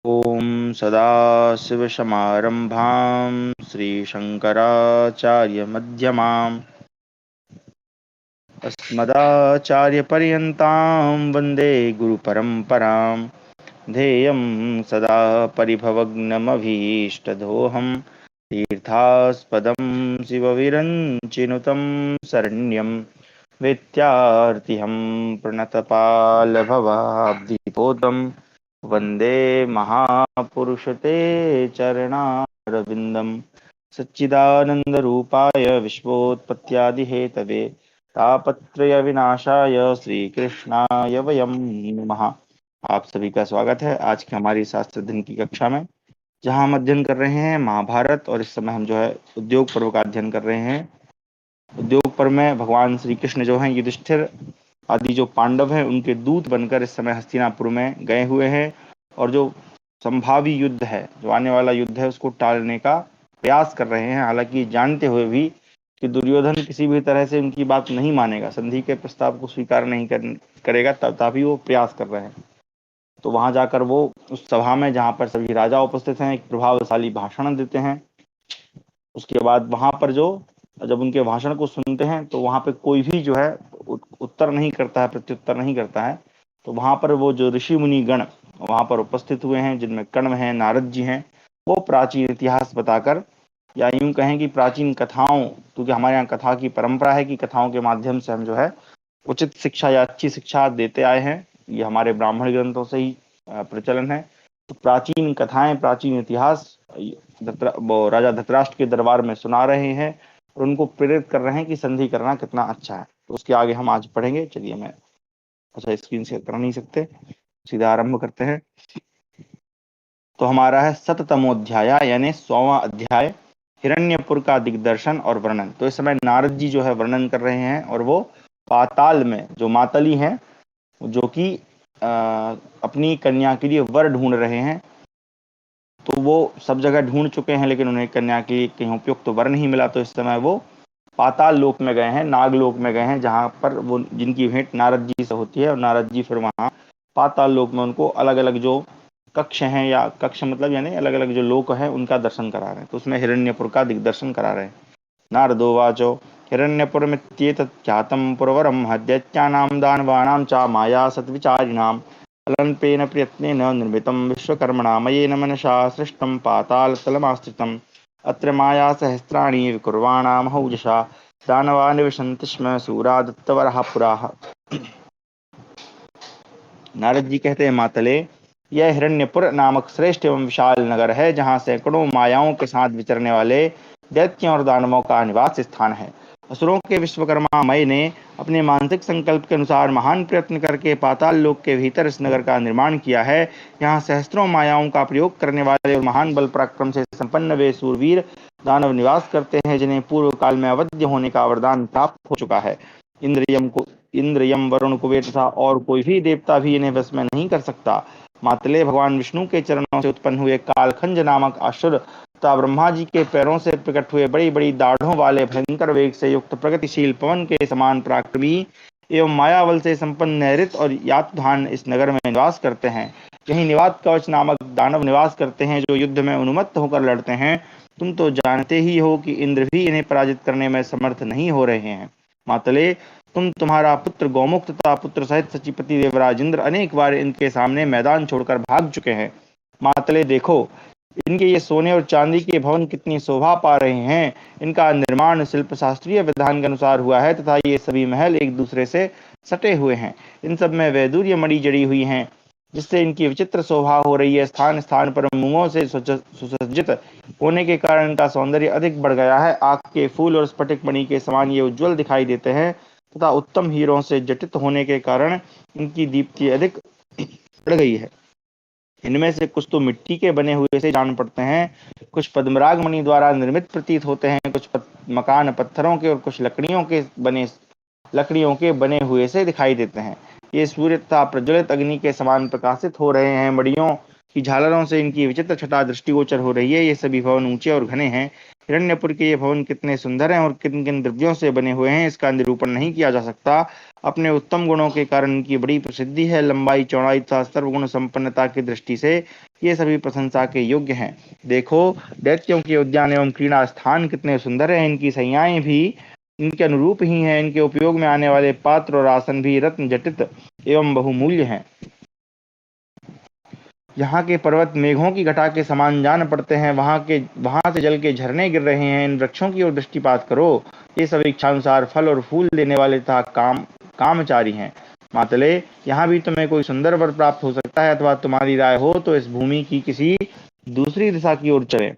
ॐ सदाशिवसमारम्भां श्रीशङ्कराचार्यमध्यमाम् अस्मदाचार्यपर्यन्तां वन्दे गुरुपरम्परां। ध्येयं सदा परिभवग्नमभीष्टदोहं तीर्थास्पदं शिवविरञ्चिनुतं शरण्यं विद्यार्थिहं प्रणतपालभवाब्धिपोतं वन्दे महापुरुषते चरणारविन्दं। सच्चिदानन्दरूपाय विश्वोत्पत्त्यादिहेतवे तापत्रयविनाशाय श्रीकृष्णाय वयं नमः। आप सभी का स्वागत है आज की हमारी शास्त्र अध्ययन की कक्षा में, जहां हम अध्ययन कर रहे हैं महाभारत। और इस समय हम जो है उद्योग पर्व का अध्ययन कर रहे हैं। उद्योग पर्व में भगवान श्री कृष्ण जो हैं युधिष्ठिर आदि जो पांडव हैं उनके दूत बनकर इस समय हस्तिनापुर में गए हुए हैं, और जो संभावी युद्ध है, जो आने वाला युद्ध है, उसको टालने का प्रयास कर रहे हैं। हालांकि जानते हुए भी कि दुर्योधन किसी भी तरह से उनकी बात नहीं मानेगा, संधि के प्रस्ताव को स्वीकार नहीं करेगा, तथापि वो प्रयास कर रहे हैं। तो वहां जाकर वो उस सभा में, जहां पर सभी राजा उपस्थित हैं, एक प्रभावशाली भाषण देते हैं। उसके बाद वहां पर जब उनके भाषण को सुनते हैं तो वहां पे कोई भी जो है उत्तर नहीं करता है, प्रत्युत्तर नहीं करता है। तो वहां पर वो जो ऋषि मुनि गण वहां पर उपस्थित हुए हैं, जिनमें कण्व हैं, नारद जी हैं, वो प्राचीन इतिहास बताकर, या यूं कहें कि प्राचीन कथाओं, क्योंकि हमारे यहाँ कथा की परंपरा है कि कथाओं के माध्यम से हम जो है उचित शिक्षा या अच्छी शिक्षा देते आए हैं। ये हमारे ब्राह्मण ग्रंथों से ही प्रचलन है। तो प्राचीन कथाएं, प्राचीन इतिहास राजा धृतराष्ट्र के दरबार में सुना रहे हैं और उनको प्रेरित कर रहे हैं कि संधि करना कितना अच्छा है। तो उसके आगे हम आज पढ़ेंगे। चलिए, मैं अच्छा स्क्रीन शेयर कर नहीं सकते, सीधा आरंभ करते हैं। तो हमारा है शततमोध्याय, यानी 100वां अध्याय, हिरण्यपुर का दिग्दर्शन और वर्णन। तो इस समय नारद जी जो है वर्णन कर रहे हैं, और वो पाताल में जो मातली हैं, जो कि अपनी कन्या के लिए वर ढूंढ रहे हैं। तो वो सब जगह ढूंढ चुके हैं, लेकिन उन्हें कन्या के लिए कहीं उपयुक्त तो वर नहीं मिला। तो इस समय वो पाताल लोक में गए हैं, नागलोक में गए हैं, जहां पर वो जिनकी भेंट नारद जी से होती है। और नारद जी फिर वहां पाताल लोक में उनको अलग अलग जो कक्ष हैं, या कक्ष मतलब यानी अलग अलग जो लोक हैं, उनका दर्शन करा रहे हैं। तो उसमें हिरण्यपुर का दिग्दर्शन करा रहे हैं। नारदो वाचो हिरण्यपुरमित्येतच्चातं पुरवरं हत्यत्यानां दानवानां च माया सद्विचारिणाम् अल्पेन प्रयत्नेन निर्मितं विश्वकर्मणा मयेन मनसा सृष्टं पातालतलमाश्रितम् अत्र माया सहस्राणि विकुर्वाणा महौजसा दानवा निवसन्ति स्म सूरा दत्तवरः पुराः। नारद जी कहते हैं, मातले, यह हिरण्यपुर नामक श्रेष्ठ एवं विशाल नगर है, जहाँ सैकड़ों मायाओं के साथ विचरने वाले दैत्यों और दानवों का निवास स्थान है। असुरों के विश्वकर्मा मय ने अपने मानसिक संकल्प के अनुसार महान प्रयत्न करके पाताल लोक के भीतर इस नगर का निर्माण किया है। यहाँ सहस्त्रों मायाओं का प्रयोग करने वाले और महान बल पराक्रम से संपन्न वे सूरवीर दानव निवास करते हैं, जिन्हें पूर्व काल में अवध्य होने का वरदान प्राप्त हो चुका है। इंद्र, यम, वरुण, कुबेर तथा और कोई भी देवता भी इन्हें वश में नहीं कर सकता। मातले, भगवान विष्णु के चरणों से उत्पन्न हुए कालखंज नामक असुर तथा ब्रह्मा जी के पैरों से प्रकट हुए बड़ी बड़ी दाढ़ों वाले भयंकर वेग से युक्त प्रगतिशील पवन के समान पराक्रमी एवं मायावल से संपन्न नैऋत और यातुधान इस नगर में निवास करते हैं। यही निवात कवच नामक दानव निवास करते हैं, जो युद्ध में उन्मत्त होकर लड़ते हैं। तुम तो जानते ही हो कि इंद्र भी इन्हें पराजित करने में समर्थ नहीं हो रहे हैं। मातले, तुम्हारा पुत्र गौमुख तथा पुत्र सहित सचिपति देवराज इंद्र अनेक बार इनके सामने मैदान छोड़कर भाग चुके हैं। मातले, देखो, इनके ये सोने और चांदी के भवन कितनी शोभा पा रहे हैं। इनका निर्माण शिल्प शास्त्रीय विधान के अनुसार हुआ है, तथा ये सभी महल एक दूसरे से सटे हुए हैं। इन सब में वैदूर्य मणि जड़ी हुई हैं, जिससे इनकी विचित्र शोभा हो रही है। स्थान स्थान पर मूंगों से सुसज्जित होने के कारण इनका सौंदर्य अधिक बढ़ गया है। आग के फूल और स्फटिक मणि के समान ये उज्ज्वल दिखाई देते हैं, तथा उत्तम हीरों से जटित होने के कारण इनकी दीप्ति अधिक बढ़ गई है। इनमें से कुछ तो मिट्टी के बने हुए से जान पड़ते हैं, कुछ पद्मराग मणि द्वारा निर्मित प्रतीत होते हैं, कुछ मकान पत्थरों के और कुछ लकड़ियों के बने हुए से दिखाई देते हैं। ये सूर्य तथा प्रज्वलित अग्नि के समान प्रकाशित हो रहे हैं। मड़ियों की झालरों से इनकी विचित्र छटा दृष्टिगोचर हो रही है। ये सभी भवन ऊंचे और घने हैं। हिरण्यपुर के ये भवन कितने सुंदर हैं और किन किन द्रव्यों से बने हुए हैं, इसका निरूपण नहीं किया जा सकता। अपने उत्तम गुणों के कारण इनकी बड़ी प्रसिद्धि है। लंबाई, चौड़ाई तथा सर्वगुण संपन्नता की दृष्टि से ये सभी प्रशंसा के योग्य हैं। देखो, दैत्यों के उद्यान एवं क्रीड़ा स्थान कितने सुंदर हैं। इनकी सैयाएं भी इनके अनुरूप ही हैं। इनके उपयोग में आने वाले पात्र और आसन भी रत्न जटित एवं बहुमूल्य हैं। यहाँ के पर्वत मेघों की घटा के समान जान पड़ते हैं। वहां से जल के झरने गिर रहे हैं। इन वृक्षों की ओर दृष्टिपात करो, ये सभी इच्छानुसार फल और फूल देने वाले तथा कामचारी हैं। मातले, यहाँ भी तुम्हें कोई सुंदर वर प्राप्त हो सकता है, अथवा तुम्हारी राय हो तो इस भूमि की किसी दूसरी दिशा की ओर चले।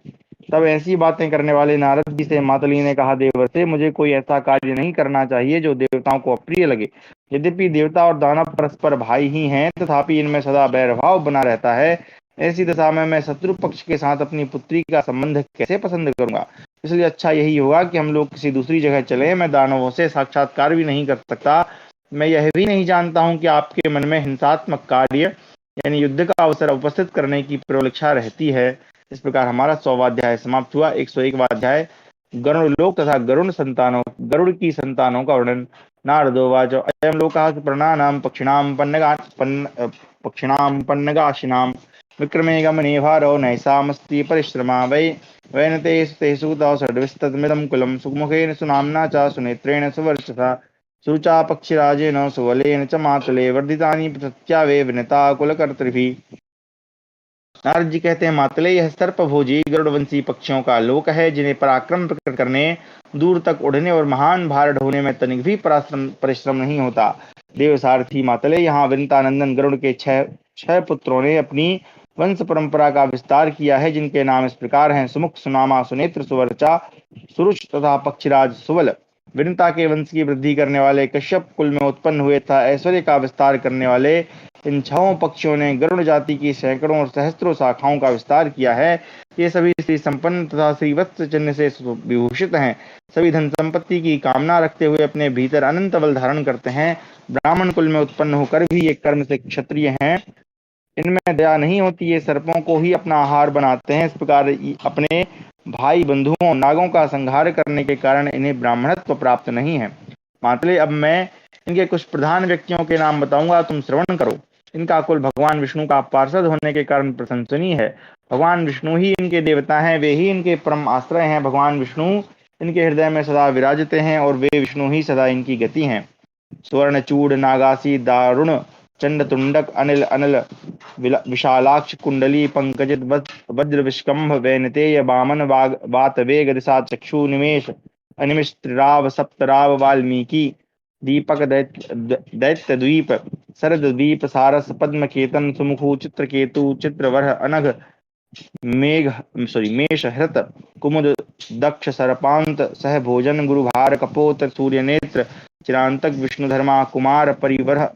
तब ऐसी बातें करने वाले नारद जी से मातली ने कहा, देवर्षि, मुझे कोई ऐसा कार्य नहीं करना चाहिए जो देवताओं को अप्रिय लगे। यद्यपि देवता और दानव परस्पर भाई ही हैं, तथापि इनमें सदा बैरभाव बना रहता है। ऐसी दशा में मैं शत्रु पक्ष के साथ अपनी पुत्री का संबंध कैसे पसंद करूंगा। इसलिए अच्छा यही होगा कि हम लोग किसी दूसरी जगह चले। मैं दानवों से साक्षात्कार भी नहीं कर सकता। मैं यह भी नहीं जानता हूँ कि आपके मन में हिंसात्मक कार्य यानी युद्ध का अवसर उपस्थित करने की प्रबल इच्छा रहती है। इस प्रकार हमारा 100वां अध्याय समाप्त हुआ। 101वां अध्याय गरुड़ लोक तथा गरुड़ की संतानों का वर्णन। नारदोवाच अयं लोकः सुपर्णानां पक्षिणां पन्नगाशिनां विक्रमे गमने भारो नैषामस्ति परिश्रमा वै न ते सूतौ षड्विस्तमिदं कुलं सुमुखेन सुनाम्ना च सुनेत्रेण सुवर्चसा शुचा पक्षिराजेन सुबलेन च मातुले वर्धितानि प्रत्यावे विनता कुलकर्तृभिः। नारद जी कहते हैं, मातले, यह सर्पभोजी गरुड़वंशी पक्षियों का लोक है, जिन्हें पराक्रम प्रकट करने, दूर तक उड़ने और महान भार ढोने में तनिक भी परिश्रम नहीं होता। देव सारथी मातले, यहाँ वृंतानंदन गरुड़ के छह छह पुत्रों ने अपनी वंश परंपरा का विस्तार किया है, जिनके नाम इस प्रकार हैं, सुमुख, सुनामा, सुनेत्र, सुवर्चा, सुरुच तथा पक्षीराज सुबल। वृंता के वंश की वृद्धि करने वाले कश्यप कुल में उत्पन्न हुए तथा ऐश्वर्य का विस्तार करने वाले इन छहों पक्षियों ने गरुड़ जाति की सैकड़ों और सहस्त्रों शाखाओं का विस्तार किया है। ये सभी श्री संपन्न तथा श्रीवत्स चिन्ह से विभूषित हैं। सभी धन संपत्ति की कामना रखते हुए अपने भीतर अनंत बल धारण करते हैं। ब्राह्मण कुल में उत्पन्न होकर भी ये कर्म से क्षत्रिय हैं। इनमें दया नहीं होती। ये सर्पों को ही अपना आहार बनाते हैं। इस प्रकार अपने भाई बंधुओं और नागों का संहार करने के कारण इन्हें ब्राह्मणत्व प्राप्त नहीं है। मातले, अब मैं इनके कुछ प्रधान व्यक्तियों के नाम बताऊंगा, तुम श्रवण करो। इनका कुल भगवान विष्णु का पार्षद होने के कारण प्रशंसनीय है। भगवान विष्णु ही इनके देवता हैं, वे ही इनके परम आश्रय हैं। भगवान विष्णु इनके हृदय में सदा विराजते हैं और वे विष्णु ही सदा इनकी गति हैं। स्वर्णचूड़, नागासी, दारुण, चंड, तुंडक, अनिल, अनल, विशालाक्ष, कुंडली, पंकजित, वज्र, विष्कंभ, वैनतेय, वामन, वात वेग, दिशा, चक्षु, निमेश, अनिमिष, त्रिराव, सप्तराव, वाल्मीकि, दीपक, दैत्य द्वीप, शरद द्वीप, सारस, पद्मकेतन, सुमुखु, चित्रकेतु, चित्रवरह, अनघ, मेष, हृत, कुमुद, दक्ष, सर्पांत, सहभोजन, गुरुभार, कपोत, सूर्यनेत्र, चिरांतक, विष्णुधर्मा, कुमार, परिवरह,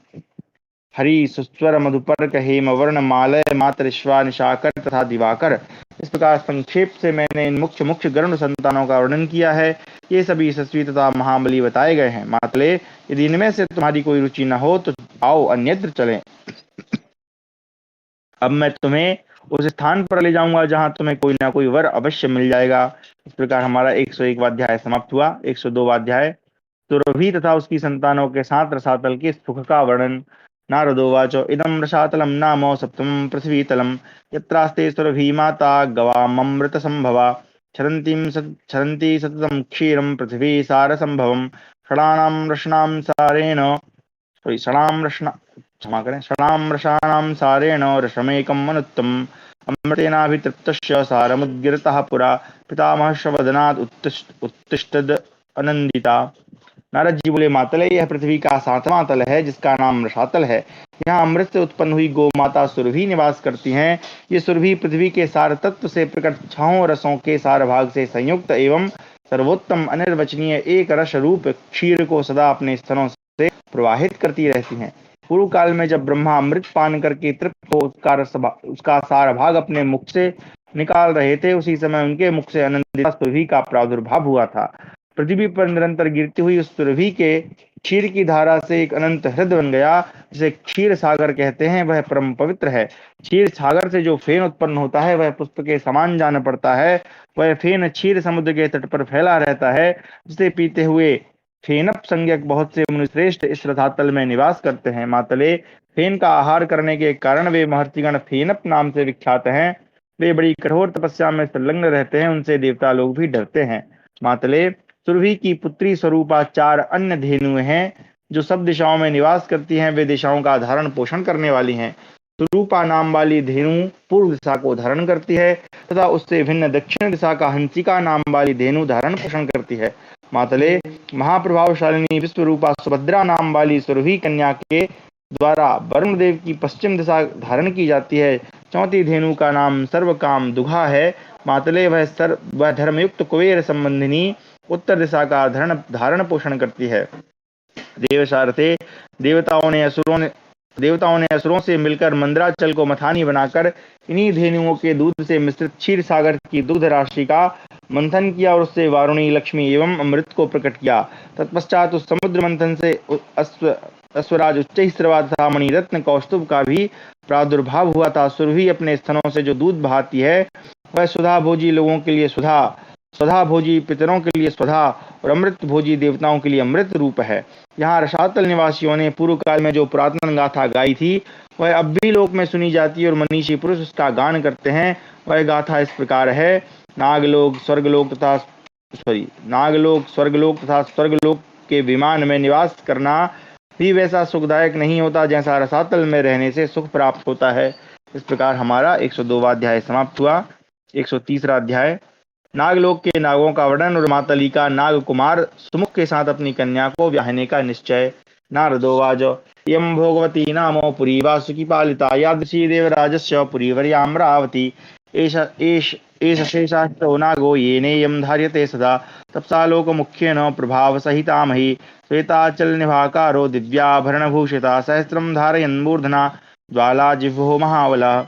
हरि, सुस्वर, मधुपर्क, हेमवर्ण, मालय, मातरिश्वा, निशाकर तथा दिवाकर। इस प्रकार संक्षेप से मैंने इन मुख्य मुख्य गरुड़ संतानों का वर्णन किया है। ये सभी यशस्वी तथा महाबली बताए गए हैं। मातले, यदि इनमें से तुम्हारी कोई रुचि न हो तो आओ अन्यत्र चलें। अब मैं तुम्हें उस स्थान पर ले जाऊंगा जहां तुम्हें कोई ना कोई वर अवश्य मिल जाएगा। इस प्रकार हमारा 101वां अध्याय समाप्त हुआ। 102वां अध्याय सुरभि तथा उसकी संतानों के साथ रसातल के सुख का वर्णन। नारदोवाच इदं रसातलं नाम सप्तमं पृथ्वीतलं यत्रास्ते सुरभि माता गवाममृत संभवा क्षरन्ती सततं क्षीरं पृथ्वी सार संभवम षडाणां रसनां सारेण षडां रसानां सारेण रसमेकं मनुत्तम अमृतेनाभितृप्तस्य सारमुद्गिरतः पुरा पितामहस्य वदनात् उत्तिष्ठद अनंदिता। नारद जी बोले, मातले, यह पृथ्वी का 7वां तल है, जिसका नाम रसातल है। यहाँ अमृत से उत्पन्न हुई गौ माता सुरभि निवास करती हैं। ये सुरभि पृथ्वी के सार तत्व से प्रकट छहों रसों के सार भाग से संयुक्त एवं सर्वोत्तम अनिर्वचनीय एक रस रूप क्षीर को सदा अपने स्तनों से प्रवाहित करती रहती हैं। पूर्व काल में जब ब्रह्मा अमृत पान करके तृप्त हो उसका सार भाग अपने मुख से निकाल रहे थे, उसी समय उनके मुख से अनंतिता सुरभि का प्रादुर्भाव हुआ था। पृथ्वी पर निरंतर गिरती हुई उस सुरभि के क्षीर की धारा से एक अनंत हृदय बन गया, जिसे क्षीर सागर कहते हैं, वह परम पवित्र है। क्षीर सागर से जो फेन उत्पन्न होता है वह पुष्प के समान जान पड़ता है। वह फेन क्षीर समुद्र के तट पर फैला रहता है, जिसे पीते हुए फेनप संज्ञक बहुत से मुनिश्रेष्ठ इस रसातल में निवास करते हैं। मातले, फेन का आहार करने के कारण वे महर्षिगण फेनप नाम से विख्यात हैं। वे बड़ी कठोर तपस्या में संलग्न रहते हैं, उनसे देवता लोग भी डरते हैं। मातले, सुरभि की पुत्री स्वरूपा 4 अन्य धेनुएं हैं, जो सब दिशाओं में निवास करती हैं। वे दिशाओं का धारण पोषण करने वाली हैं। स्वरूपा नाम वाली धेनु पूर्व दिशा को धारण करती है, तथा उससे भिन्न दक्षिण दिशा का हंसिका नाम वाली धेनु धारण पोषण करती है। मातले, महाप्रभावशालिनी विश्वरूपा सुभद्रा नाम वाली सुरभि कन्या के द्वारा वरुण देव की पश्चिम दिशा धारण की जाती है। चौथी धेनु का नाम सर्वकाम दुघा है। मातले, वह धर्मयुक्त कुबेर संबंधिनी उत्तर दिशा का धारण पोषण करती है। देवसारथे, देवताओं ने असुरों से मिलकर मंदराचल को मथानी बनाकर इन्हीं धेनुओं के दूध से मिश्रित क्षीर सागर की दुग्ध राशि का मंथन किया और उससे वारुणी, लक्ष्मी एवं अमृत को प्रकट किया। तत्पश्चात उस समुद्र मंथन से अश्वराज उच्चैःश्रवा तथा मणिरत्न कौस्तुभ का भी प्रादुर्भाव हुआ था। सुरभि अपने स्तनों से जो दूध बहाती है वह सुधा भोजी लोगों के लिए सुधा, स्वधा भोजी पितरों के लिए स्वधा और अमृत भोजी देवताओं के लिए अमृत रूप है। यहाँ रसातल निवासियों ने पूर्व काल में जो पुरातन गाथा गाई थी वह अब भी लोक में सुनी जाती है और मनीषी पुरुष उसका गान करते हैं। वह गाथा इस प्रकार है। नागलोक स्वर्गलोक तथा स्वर्गलोक के विमान में निवास करना भी वैसा सुखदायक नहीं होता जैसा रसातल में रहने से सुख प्राप्त होता है। इस प्रकार हमारा 102वां अध्याय समाप्त हुआ। 130वां अध्याय, नागलोक के नागों का वर्णन और मातली का नाग कुमार सुमुख के साथ अपनी कन्या को ब्याहने का निश्चय। नारदोवाच, यम भोगवती नामो पुरी वासुकी पालिता यादृशी देवराजस्य पुरीवर्याम्रावती एष एष एष शेषाश्रो नागो येनेयं धार्यते सदा तपसा लोकमुख्येन प्रभावसहितामहि श्वेताचल निभाकारो दिव्याभरणभूषिता सहस्रम धारयन् मूर्धना ज्वाला जिह्वो महाबला।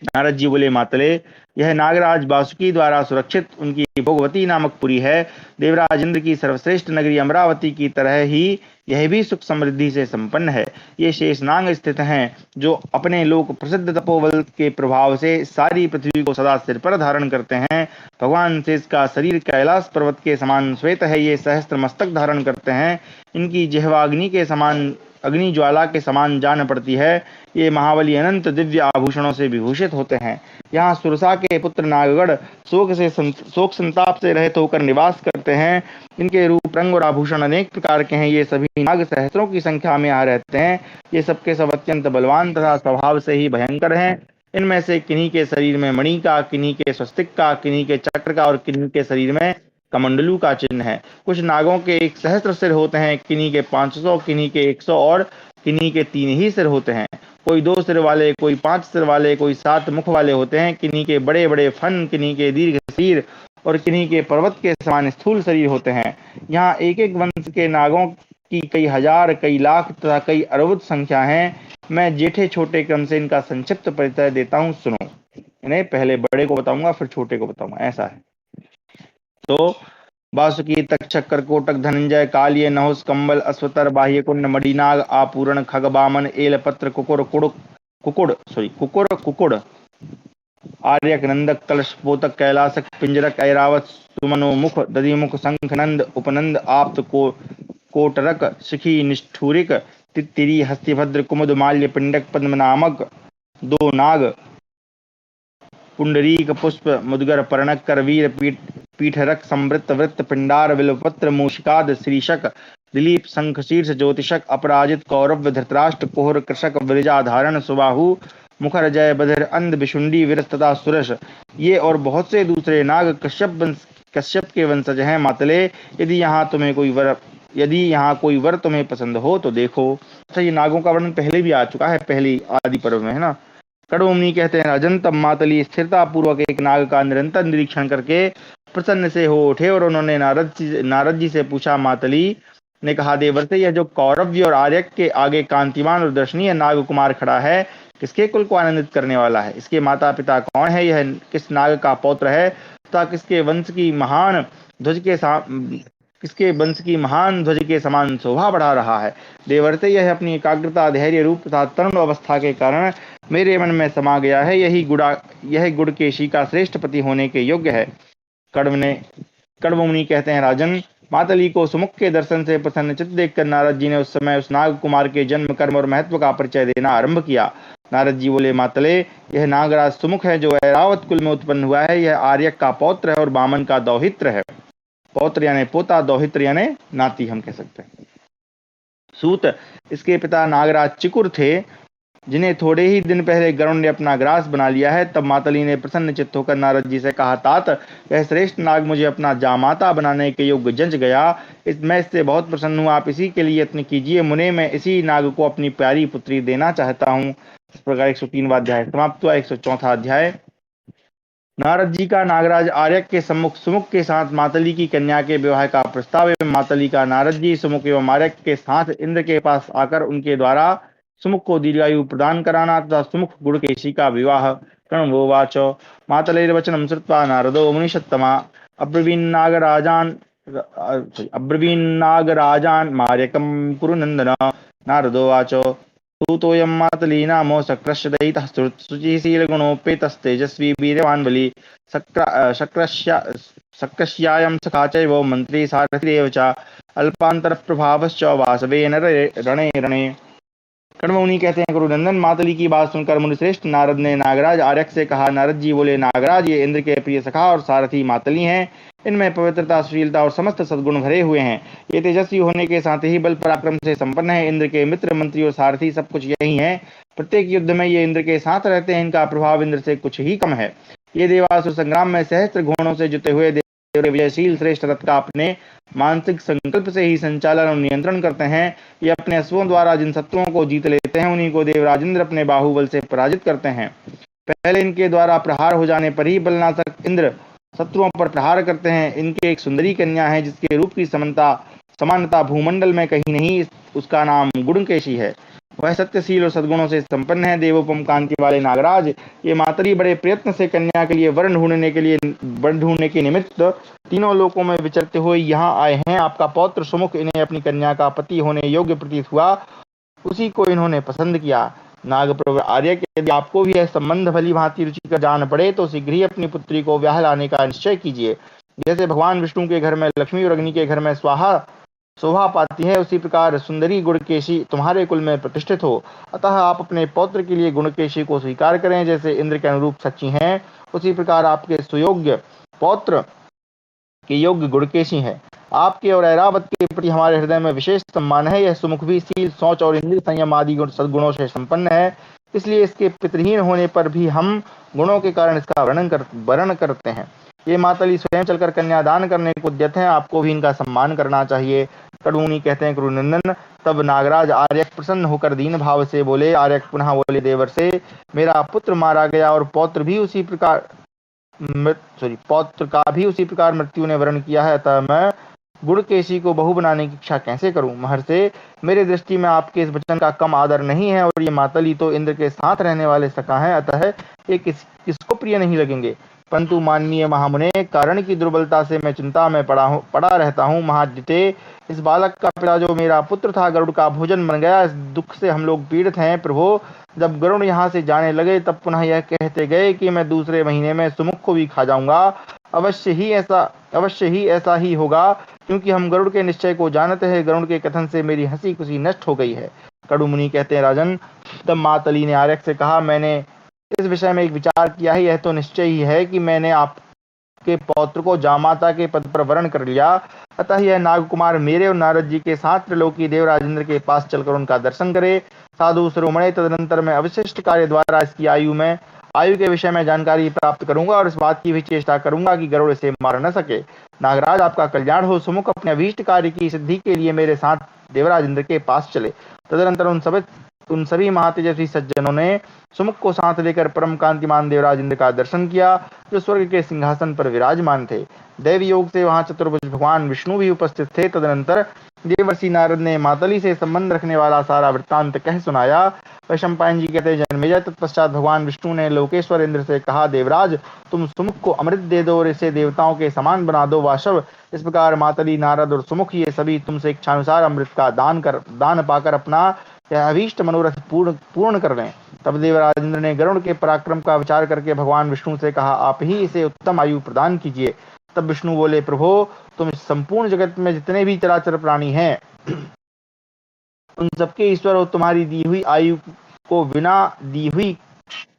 नारद जी बोले, मातले, यह नागराज वासुकी द्वारा सुरक्षित उनकी भोगवती नामक पुरी है। देवराज इंद्र की सर्वश्रेष्ठ नगरी अमरावती की तरह ही यह भी सुख समृद्धि से संपन्न है। ये शेष नाग स्थित हैं, जो अपने लोक प्रसिद्ध तपोबल के प्रभाव से सारी पृथ्वी को सदा सिर पर धारण करते हैं। भगवान शेष का शरीर कैलाश पर्वत के समान श्वेत है। ये सहस्त्र मस्तक धारण करते हैं। इनकी जिह्वा अग्नि ज्वाला के समान जान पड़ती है। ये महाबली अनंत दिव्य आभूषणों से विभूषित होते हैं। यहाँ सुरसा के पुत्र नागगढ़ शोक संताप से रहित होकर निवास करते हैं। इनके रूप, रंग और आभूषण अनेक प्रकार के हैं। ये सभी नाग सहस्त्रों की संख्या में यहाँ रहते हैं। ये सबके सब अत्यंत बलवान तथा स्वभाव से ही भयंकर हैं। इनमें से किन्हीं के शरीर में मणि का, किन्हीं के स्वस्तिक का, किन्हीं के चक्र का और किन्हीं के शरीर में कमंडलू का चिन्ह है। कुछ नागों के 1 सहस्त्र सिर होते हैं, किन्हीं के 500, किन्हीं के 100 और किन्हीं के 3 ही सिर होते हैं। कोई 2 सिर वाले, कोई 5 सिर वाले, कोई 7 मुख वाले होते हैं। किन्हीं के बड़े बड़े फन, किन्हीं के दीर्घ शरीर और किन्हीं के पर्वत के समान स्थूल शरीर होते हैं। यहाँ एक एक वंश के नागों की कई हजार, कई लाख तथा कई अरबुद संख्या है। मैं जेठे छोटे क्रम से इनका संक्षिप्त परिचय देता हूँ, सुनो। इन्हें पहले बड़े को बताऊंगा, फिर छोटे को बताऊंगा, ऐसा है। तो वासुकी, तक्षक, करकोटक, धनंजय, कालिय, नहुस, कंबल, अश्वतर, बाह्यकुंड, मणिनाग, आपूरण, खग, बामन, एलपत्र, कुकुर, आर्यक, नंदक, कलश, पोतक, कैलासक, पिंजरक, ऐरावत, सुमनोमुख, दधिमुख, शंख, नंद, उपनंद, आप्त, कोटरक, शिखी, निष्ठुरिक, तित्तिरी, हस्तिभद्र, कुमुद, माल्य, पिंडक, पद्मनामक, 2 नाग, पुंडरीक, पुष्प, मुदगर, पर्णक, करवीर, पीठरक, संवृत्त, वृत्त, पिंडार, बिल्वपत्र, मूषिकाद, श्रीशक, दिलीप, शंख, शीर्ष, ज्योतिषक, अपराजित, कौरव, धृतराष्ट्र, कुहर, कृषक, वृजाधारण, सुबाहु, मुखर, जय, बधिर, अंध, विशुंडी, वीरस तथा सुरस, ये और बहुत से दूसरे नाग कश्यप के वंशज हैं। मातले, यदि यहाँ कोई वर तुम्हें पसंद हो तो देखो। अच्छा, ये नागों का वर्णन पहले भी आ चुका है, पहली आदि पर्व में, है ना। कड़ोमनी कहते हैं, राजन, तब मातली स्थिरता पूर्वक एक नाग का निरंतर निरीक्षण करके प्रसन्न से हो उठे और उन्होंने नारद जी से पूछा। मातली ने कहा, देवर्षि, यह जो कौरव्य और आर्यक के आगे कांतिमान और दर्शनीय नाग कुमार खड़ा है, किसके कुल को आनंदित करने वाला है? इसके माता पिता कौन है? यह किस नाग का पौत्र है तथा किसके वंश की महान ध्वज किसके वंश की महान ध्वज के समान शोभा बढ़ा रहा है। देवर्षि, यह अपनी एकाग्रता, धैर्य, रूप तथा तरुण अवस्था के कारण मेरे मन में समा गया है। यह गुड़केशी का श्रेष्ठ पति होने के योग्य है। कण्व मुनि कहते हैं, राजन, मातली को सुमुख के दर्शन से प्रसन्नचित्त देखकर नारद जी ने उस समय उस नाग कुमार के जन्म, कर्म और महत्व का परिचय देना आरंभ किया। नारद जी बोले, मातले, यह नागराज सुमुख है जो ऐरावत कुल में उत्पन्न हुआ है। यह आर्यक का पौत्र है और वामन का दौहित्र है। पौत्र यानी पोता, दौहित्र यानी नाती हम कह सकते हैं। सूत, इसके पिता नागराज चिकुर थे, जिन्हें थोड़े ही दिन पहले गरुण ने अपना ग्रास बना लिया है। तब मातली ने प्रसन्न चित्त होकर नारद जी से कहा, तात, यह श्रेष्ठ नाग मुझे अपना जामाता बनाने के योग्य जंच गया। मैं इससे बहुत प्रसन्न हूँ। आप इसी के लिए यत्न कीजिए। मुने, मैं इसी नाग को अपनी प्यारी पुत्री देना चाहता हूँ। इस प्रकार 103वां अध्याय समाप्त हुआ। 104वां अध्याय। नारद जी का नागराज आर्यक के सुमुख के साथ मातली की कन्या के विवाह का प्रस्ताव एवं मातली का नारद जी, सुमुख एवं आर्यक के साथ इंद्र के पास आकर उनके द्वारा सुमुख को दीर्घायु प्रदान कराना तथा सुमुख गुड़केशी का विवाह। कण्वोवाच, मातलेर्वचनं श्रुत्वा नारदो मुनिषत्तमा अब्रवीन्नागराजान् मार्यकं कुरु नन्दन। नारदोवाच, सूतोऽयं मातली नामो शक्रस्य दयितः शुचिशीलगुणोपेतस्तेजस्वी वीर्यवान् बली शक्रस्यायं सखा चैव मन्त्री सारथिरेव च अल्पान्तरप्रभावश्च वासवेन रणे रणे। कण्वमुनि कहते हैं, गुरुनंदन, मातली की बात सुनकर मुनिश्रेष्ठ नारद ने नागराज आर्यक से कहा। नारद जी बोले, नागराज, ये इंद्र के प्रिय सखा और सारथी मातली हैं। इनमें पवित्रता, सुशीलता और समस्त सद्गुण भरे हुए हैं। ये तेजस्वी होने के साथ ही बल पराक्रम से संपन्न है। इंद्र के मित्र, मंत्री और सारथी सब कुछ यही है। प्रत्येक युद्ध में ये इंद्र के साथ रहते हैं। इनका प्रभाव इंद्र से कुछ ही कम है। ये देवासुर संग्राम में सहस्त्र घोड़ों से जुटे हुए विजयशील श्रेष्ठ रथ का अपने मानसिक संकल्प से ही संचालन और नियंत्रण करते हैं। ये अपने अश्वों द्वारा जिन शत्रुओं को जीत लेते हैं, उन्हीं को देवराजेंद्र अपने बाहुबल से पराजित करते हैं। पहले इनके द्वारा प्रहार हो जाने पर ही बलनाशक इंद्र शत्रुओं पर प्रहार करते हैं। इनके एक सुंदरी कन्या है, जिसके रूप की समानता भूमंडल में कहीं नहीं। उसका नाम गुड़केशी है। वह सत्यशील और सद्गुणों से संपन्न है। देवोपम कांति वाले नागराज, ये मातरी बड़े प्रयत्न से कन्या के लिए वर्ण ढूंढने के निमित्त तीनों लोकों में विचरते हुए यहाँ आए हैं। आपका पौत्र सुमुख इन्हें अपनी कन्या का पति होने योग्य प्रतीत हुआ, उसी को इन्होंने पसंद किया। नागप्रवर आर्य, यदि आपको भी यह संबंध भली भांति रुचिकर जान पड़े तो शीघ्र ही अपनी पुत्री को ब्याह लाने का निश्चय कीजिए। जैसे भगवान विष्णु के घर में लक्ष्मी और अग्नि के घर में स्वाहा शोभा पाती है, उसी प्रकार सुंदरी गुणकेशी तुम्हारे कुल में प्रतिष्ठित हो। अतः आप अपने पौत्र के लिए गुणकेशी को स्वीकार करें। जैसे इंद्र के अनुरूप सची हैं, उसी प्रकार आपके सुयोग्य पौत्र के योग्य गुणकेशी है। आपके और ऐरावत के प्रति हमारे हृदय में विशेष सम्मान है। यह सुमुख भी शील, सोच और इंद्रिय संयम आदि सद्गुणों से संपन्न है। इसलिए इसके पितृहीन होने पर भी हम गुणों के कारण इसका वर्णन करते हैं। ये मातली स्वयं चलकर कन्यादान करने को उद्यत हैं। आपको भी इनका सम्मान करना चाहिए। कण्वमुनि कहते हैं, गुरुनंदन, तब नागराज आर्यक प्रसन्न होकर दीन भाव से बोले। आर्यक पुनः बोले, देवर्षि, मेरा पुत्र मारा गया और पौत्र का भी उसी प्रकार मृत्यु ने वर्ण किया है। अतः मैं गुणकेशी को बहू बनाने की इच्छा कैसे करूं? महर्षि, मेरे दृष्टि में आपके इस वचन का कम आदर नहीं है। और ये मातली तो इंद्र के साथ रहने वाले सखा हैं, अतः ये किसको प्रिय नहीं लगेंगे। परंतु माननीय महामुने, कारण की दुर्बलता से मैं चिंता में पड़ा रहता हूँ। महादिते, इस बालक का पिता जो मेरा पुत्र था, गरुड़ का भोजन बन गया। इस दुख से हम लोग पीड़ित हैं। प्रभु, जब गरुड़ यहाँ से जाने लगे तब पुनः यह कहते गए कि मैं दूसरे महीने में सुमुख को भी खा जाऊंगा। अवश्य ही ऐसा ही होगा, क्योंकि हम गरुड़ के निश्चय को जानते हैं। गरुड़ के कथन से मेरी हंसी खुशी नष्ट हो गई है। कण्वमुनि कहते हैं, राजन, तब मातली ने आर्यक से कहा, मैंने इस विषय में एक विचार किया है। यह तो निश्चय ही है कि मैंने आपके पौत्र को जामाता के पद पर वर्ण कर लिया। अतः यह नागकुमार मेरे और नारद जी के साथ त्रिलोकी देवराजेंद्र के पास चलकर उनका दर्शन करे। साधु शिरोमणि, तदनंतर मैं अविशिष्ट कार्य द्वारा इसकी आयु के विषय में जानकारी प्राप्त करूंगा और इस बात की भी चेष्टा करूंगा कि गरुड़ इसे मार न सके। नागराज, आपका कल्याण हो। सुमुख अपने अभीष्ट कार्य की सिद्धि के लिए मेरे साथ देवराजेंद्र के पास चले। तदनंतर उन सभी महातेजस्वी सज्जनों ने सुमुख को साथ लेकर परम कांतिमान देवराज इंद्र का दर्शन किया, जो स्वर्ग के सिंहासन पर विराजमान थे। दैव योग से वहां चतुर्भुज भगवान विष्णु भी उपस्थित थे। तदनंतर देवर्षि नारद ने मातली से संबंध रखने वाला सारा वृत्तांत कह सुनाया। वैशंपायन जी कहते हैं, जन्मेजय तत्पश्चात भगवान विष्णु ने लोकेश्वर इंद्र से कहा, देवराज तुम सुमुख को अमृत दे दो और इसे देवताओं के समान बना दो। वाशव इस प्रकार मातली, नारद और सुमुख ये सभी तुमसे इच्छानुसार अमृत का दान पाकर अपना यह अभीष्ट मनोरथ पूर्ण कर लें। तब देवराज इंद्र ने गरुड़ के पराक्रम का विचार करके भगवान विष्णु से कहा, आप ही इसे उत्तम आयु प्रदान कीजिए। तब विष्णु बोले, प्रभो तुम इस संपूर्ण जगत में जितने भी चराचर प्राणी हैं उन सबके ईश्वर और तुम्हारी दी हुई आयु को बिना दी हुई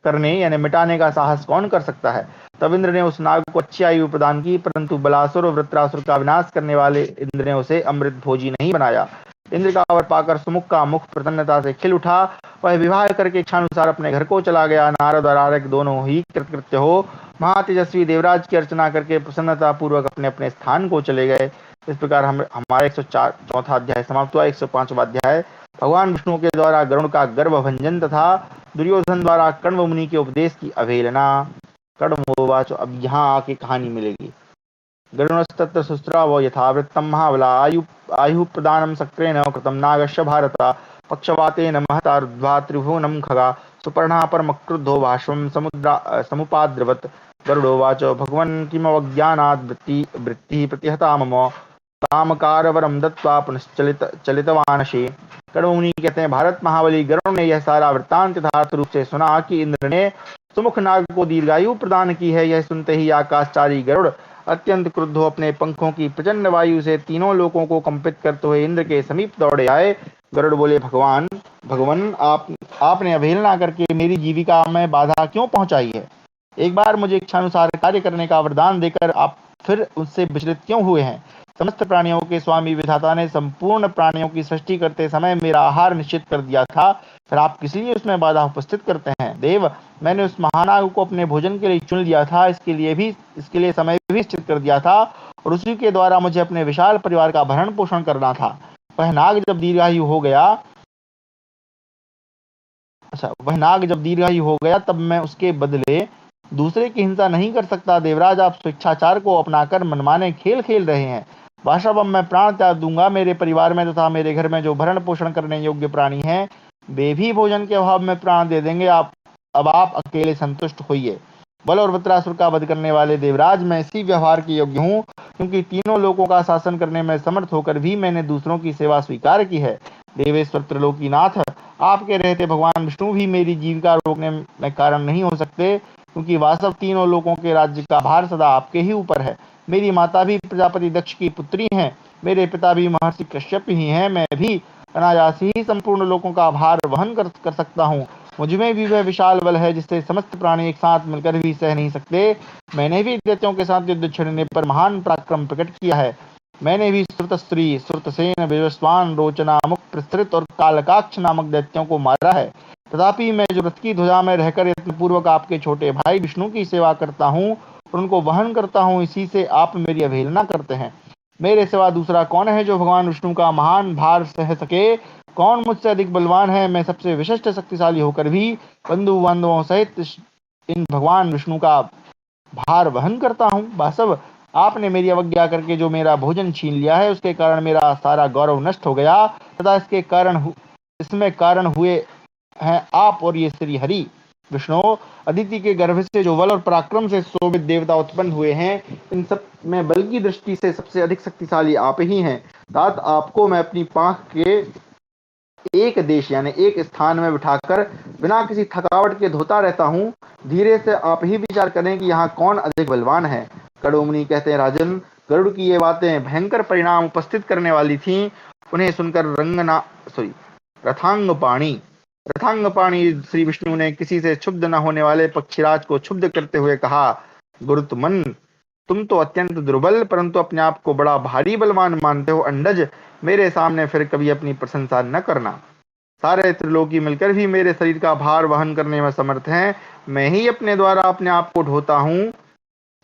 करने यानी मिटाने का साहस कौन कर सकता है। तब इंद्र ने उस नाग को अच्छी आयु प्रदान की, परंतु बलासुर और वृत्रासुर का विनाश करने वाले इंद्र ने उसे अमृत भोजी नहीं बनाया। इंद्र का वर पाकर सुमुख का मुख प्रसन्नता से खिल उठा। वह विवाह करके इच्छानुसार अपने घर को चला गया। नारद और आरक दोनों ही कृतकृत्य हो महातेजस्वी देवराज की अर्चना करके प्रसन्नता पूर्वक अपने अपने स्थान को चले गए। इस प्रकार हमारा 104वां अध्याय समाप्त हुआ। 105वां अध्याय भगवान विष्णु के द्वारा गरुड़ का गर्भभंजन तथा दुर्योधन द्वारा कण्व मुनि के उपदेश की अवहेलना। कण्वोवाच, अब यहाँ आके कहानी मिलेगी। गरुणस्तत्र सुस्रावो यथावृत्तं महाबला आयु प्रदानं सक्रेण कृतं नागस्य भारत पक्षवातेन महतार्ध्वा त्रिभुवनं खगा सुपर्णा परमक्रुद्धो भाष्वं समुपाद्रवत्। गरुडोवाच, भगवन् किमवज्ञानात् वृत्तिः प्रतिहता मम कामकारवरं दत्वा पुनश्चलितवानशे। कण्वमुनि कहते हैं, भारत महाबली गरुड़ ने यह सारा वृत्तांत यथार्थ रूप से सुना कि इंद्र ने सुमुख नाग को दीर्घायु प्रदान की है। यह सुनते ही आकाशचारी गरुड़ अत्यंत क्रुद्ध हो अपने पंखों की प्रचंड वायु से तीनों लोकों को कंपित करते हुए इंद्र के समीप दौड़े आए। गरुड़ बोले, भगवान आपने अवहेलना करके मेरी जीविका में बाधा क्यों पहुंचाई है? एक बार मुझे इच्छानुसार कार्य करने का वरदान देकर आप फिर उससे विचलित क्यों हुए हैं? समस्त प्राणियों के स्वामी विधाता ने संपूर्ण प्राणियों की सृष्टि करते समय मेरा आहार निश्चित कर दिया था, फिर आप किस लिए उसमें बाधा उपस्थित करते हैं? देव, मैंने उस महानाग को अपने भोजन के लिए चुन लिया था, इसके लिए समय भी निश्चित कर दिया था और उसी के द्वारा मुझे अपने विशाल परिवार का भरण पोषण करना था। वह नाग जब दीर्घायु हो गया तब मैं उसके बदले दूसरे की हिंसा नहीं कर सकता। देवराज, आप स्वेच्छाचार को अपनाकर मनमाने खेल खेल रहे हैं। वास्तव अब मैं प्राण त्याग दूंगा। मेरे परिवार में तथा मेरे घर में जो भरण पोषण करने योग्य प्राणी हैं वे भी भोजन के अभाव में प्राण दे देंगे। अब आप अकेले संतुष्ट होइए। बल और वृत्रासुर का वध करने वाले देवराज, मैं इसी व्यवहार के योग्य हूँ, क्योंकि तीनों लोकों का शासन करने में समर्थ होकर भी मैंने दूसरों की सेवा स्वीकार की है। देवेश्वर त्रिलोकीनाथ, आपके रहते भगवान विष्णु भी मेरी जीविका रोकने में कारण नहीं हो सकते, क्योंकि वास्तव तीनों लोकों के राज्य का भार सदा आपके ही ऊपर है। मेरी माता भी प्रजापति दक्ष की पुत्री हैं, मेरे पिता भी महर्षि कश्यप ही हैं। मैं भी अनायास ही संपूर्ण लोकों का भार वहन कर सकता हूँ। मुझमें भी वह विशाल बल है जिससे समस्त प्राणी एक साथ मिलकर भी सह नहीं सकते। मैंने भी दैत्यों के साथ युद्ध छेड़ने पर महान पराक्रम प्रकट किया है। मैंने भी श्रुतस्त्री, श्रुतसेन, विवस्वान, रोचना, मुख प्रस्तृत और कालकाक्ष नामक दैत्यों को मारा है। तथापि मैं जो रथ की ध्वजा में रहकर यत्नपूर्वक आपके छोटे भाई विष्णु की सेवा करता हूँ और उनको वहन करता हूँ, इसी से आप मेरी अवहेलना करते हैं। मेरे सिवा दूसरा कौन है जो भगवान विष्णु का महान भार सह सके? कौन मुझसे अधिक बलवान है? मैं सबसे विशिष्ट शक्तिशाली होकर भी बंधु बांधवों सहित इन भगवान विष्णु का भार वहन करता हूँ। वास्तव आपने मेरी अवज्ञा करके जो मेरा भोजन छीन लिया है, उसके कारण मेरा सारा गौरव नष्ट हो गया तथा इसमें कारण हुए हैं आप और ये श्री हरि। विष्णु, अदिति के गर्भ से जो बल और पराक्रम से शोभित देवता उत्पन्न हुए हैं, इन सब में बल की दृष्टि से सबसे अधिक शक्तिशाली आप ही हैं। तात आपको मैं अपनी पांख के एक देश यानी एक स्थान में बिठाकर बिना किसी थकावट के धोता रहता हूँ। धीरे से आप ही विचार करें कि यहाँ कौन अधिक बलवान है। कड़ोमुनि कहते हैं, राजन, गरुड़ की ये बातें भयंकर परिणाम उपस्थित करने वाली थीं। उन्हें सुनकर रथांगपाणी श्री विष्णु ने किसी से क्षुब्ध न होने वाले पक्षीराज को क्षुब्ध करते हुए कहा, गुरुत्मन, तुम तो अत्यंत दुर्बल परंतु अपने आप को बड़ा भारी बलवान मानते हो। अंडज, मेरे सामने फिर कभी अपनी प्रशंसा न करना। सारे त्रिलोकी मिलकर भी मेरे शरीर का भार वहन करने में समर्थ हैं। मैं ही अपने द्वारा अपने आप को ढोता हूँ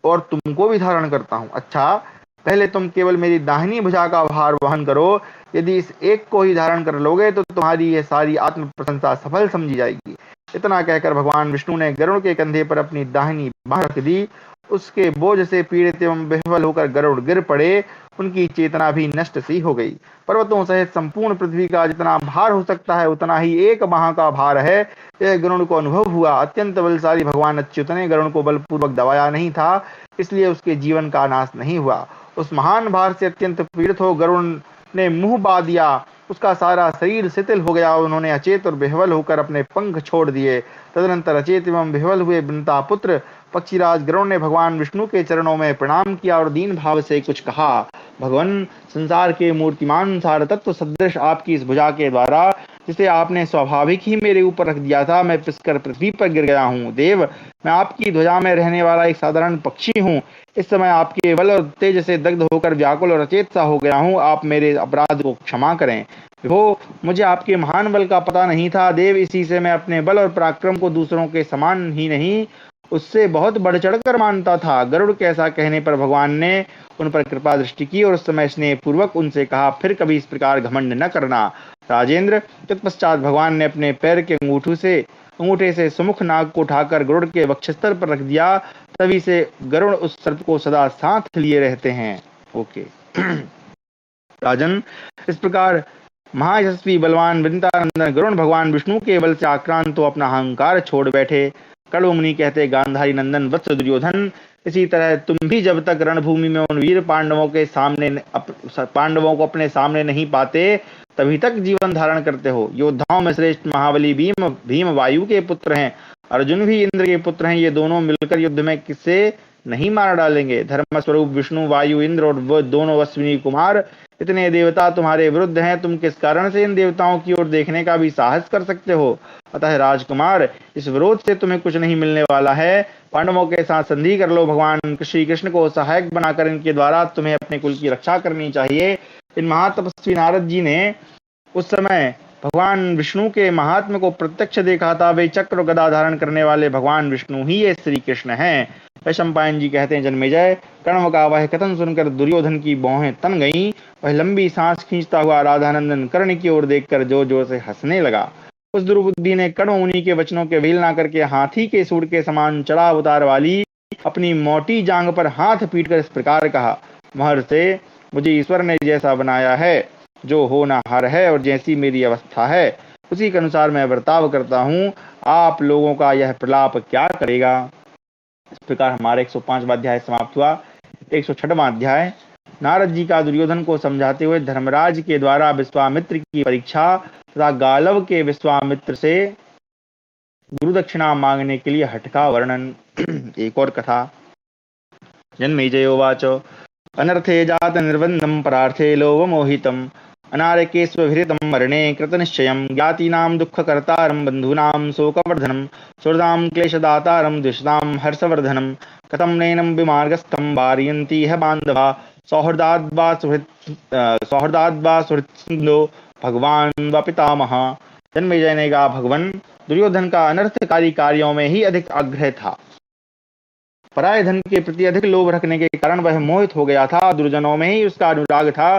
और तुमको भी धारण करता हूँ। अच्छा, पहले तुम केवल मेरी दाहिनी भुजा का भार वहन करो। यदि इस एक को ही धारण कर लोगे तो तुम्हारी यह सारी आत्म प्रशंसा सफल समझी जाएगी। इतना कहकर भगवान विष्णु ने गरुड़ के कंधे पर अपनी दाहिनी बाह रख दी उसके बोझ से पीड़ित एवं विह्वल होकर गरुड़ गिर पड़े। उनकी चेतना भी नष्ट सी हो गई। पर्वतों सहित संपूर्ण पृथ्वी का जितना भार हो सकता है उतना ही एक महा का भार है, यह गरुड़ को अनुभव हुआ। अत्यंत बलशाली भगवान अच्युत ने गरुड़ को बलपूर्वक दबाया नहीं था, इसलिए उसके जीवन का नाश नहीं हुआ। उस महान भार से अत्यंत पीड़ित हो गरुड़ ने मुंह बा दिया। उसका सारा शरीर शिथिल हो गया। उन्होंने अचेत और विह्वल होकर अपने पंख छोड़ दिए। तदनंतर अचेत एवं विह्वल हुए वृंता पुत्र पक्षीराज गरुड़ ने भगवान विष्णु के चरणों में प्रणाम किया और दीन भाव से कुछ कहा। भगवान, संसार के मूर्तिमान सार तत्व सदृश आपकी इस भुजा के द्वारा जिसे आपने स्वाभाविक ही मेरे ऊपर रख दिया था, मैं पिसकर पृथ्वी पर गिर गया हूँ। देव, मैं आपकी ध्वजा में रहने वाला एक साधारण पक्षी हूँ। इस समय आपके बल और तेज से दग्ध होकर व्याकुल और अचेत सा हो गया हूँ। आप मेरे अपराध को क्षमा करें। विभो, मुझे आपके महान बल का पता नहीं था। देव, इसी से मैं अपने बल और पराक्रम को दूसरों के समान ही नहीं, उससे बहुत बढ़ चढ़कर मानता था। गरुड़ के ऐसा कहने पर भगवान ने उन पर कृपा दृष्टि की और उस समय स्नेह पूर्वक उनसे कहा, फिर कभी इस प्रकार घमंड न करना। राजेंद्र, तत्पश्चात भगवान ने अपने पैर के अंगूठे से सुमुख नाग को उठाकर गरुड़ के वक्षस्थल पर रख दिया। तभी से गरुड़ उस सर्प को सदा साथ लिए रहते हैं। ओके। राजन, इस प्रकार महायशस्वी बलवान वृंदानंदन गरुड़ भगवान विष्णु के बल से आक्रांत तो अपना अहंकार छोड़ बैठे। कड़व मुनि कहते, गांधारी नंदन वत्स दुर्योधन, इसी तरह तुम भी जब तक रणभूमि में उन वीर पांडवों को अपने सामने नहीं पाते, तभी तक जीवन धारण करते हो। योद्धाओं में श्रेष्ठ महाबली भीम वायु के पुत्र हैं। अर्जुन भी इंद्र के पुत्र हैं। ये दोनों मिलकर युद्ध में किसे नहीं मार डालेंगे। धर्म स्वरूप विष्णु, वायु, इंद्र और वो दोनों अश्विनी कुमार, इतने देवता तुम्हारे विरुद्ध हैं। तुम किस कारण से इन देवताओं की ओर देखने का भी साहस कर सकते हो। अतः राजकुमार, इस विरोध से तुम्हें कुछ नहीं मिलने वाला है। पांडवों के साथ संधि कर लो। भगवान श्री कृष्ण को सहायक बनाकर इनके द्वारा तुम्हें अपने कुल की रक्षा करनी चाहिए। इन महातपस्वी नारद जी ने उस समय भगवान विष्णु के महात्म को प्रत्यक्ष देखा था। वे चक्र गदा धारण करने वाले भगवान विष्णु ही ये श्री कृष्ण हैं। वैशंपायन जी कहते हैं, जन्मेजय, कर्ण का वह कथन सुनकर दुर्योधन की भौहें तन गईं। वह लंबी सांस खींचता हुआ राधानंदन कर्ण की ओर देखकर जोर जोर से हंसने लगा। उस दुर्बुद्धि ने कर्ण मुनि के वचनों के वेलना करके हाथी के सूंड के समान चढ़ाव उतार वाली अपनी मोटी जांग पर हाथ पीटकर इस प्रकार कहा, महर्षि, मुझे ईश्वर ने जैसा बनाया है, जो होनहार है और जैसी मेरी अवस्था है, उसी के अनुसार मैं बर्ताव करता हूँ। आप लोगों का यह प्रलाप क्या करेगा। इस प्रकार हमारा 105वां अध्याय समाप्त हुआ। 106वां अध्याय, नारद जी का दुर्योधन को समझाते हुए धर्मराज के द्वारा विश्वामित्र की परीक्षा तथा गालव के विश्वामित्र से गुरु दक्षिणा मांगने के लिए हठ का वर्णन। एक और कथा। जन्मेजयोवाच, अनर्थे जात निर्बंधम परार्थे लोभमोहितम अनारकेष्वभिहृतं मरणे कृतनिश्चयं ज्ञातीनां दुःखकर्तारं बन्धूनां शोकवर्धनं सुहृदां क्लेशदातारं द्विषदां हर्षवर्धनं कथं नैनं विमार्गस्थं वारयन्ति ह बान्धवा सौहृदाद्वा सुहृत्सिन्धो भगवान व पितामह। जन्मेजय ने कहा, भगवान, दुर्योधन का अनर्थकारी कार्यों में ही अधिक आग्रह था। पराय धन के प्रति अधिक लोभ रखने के कारण वह मोहित हो गया था। दुर्जनों में ही उसका अनुराग था।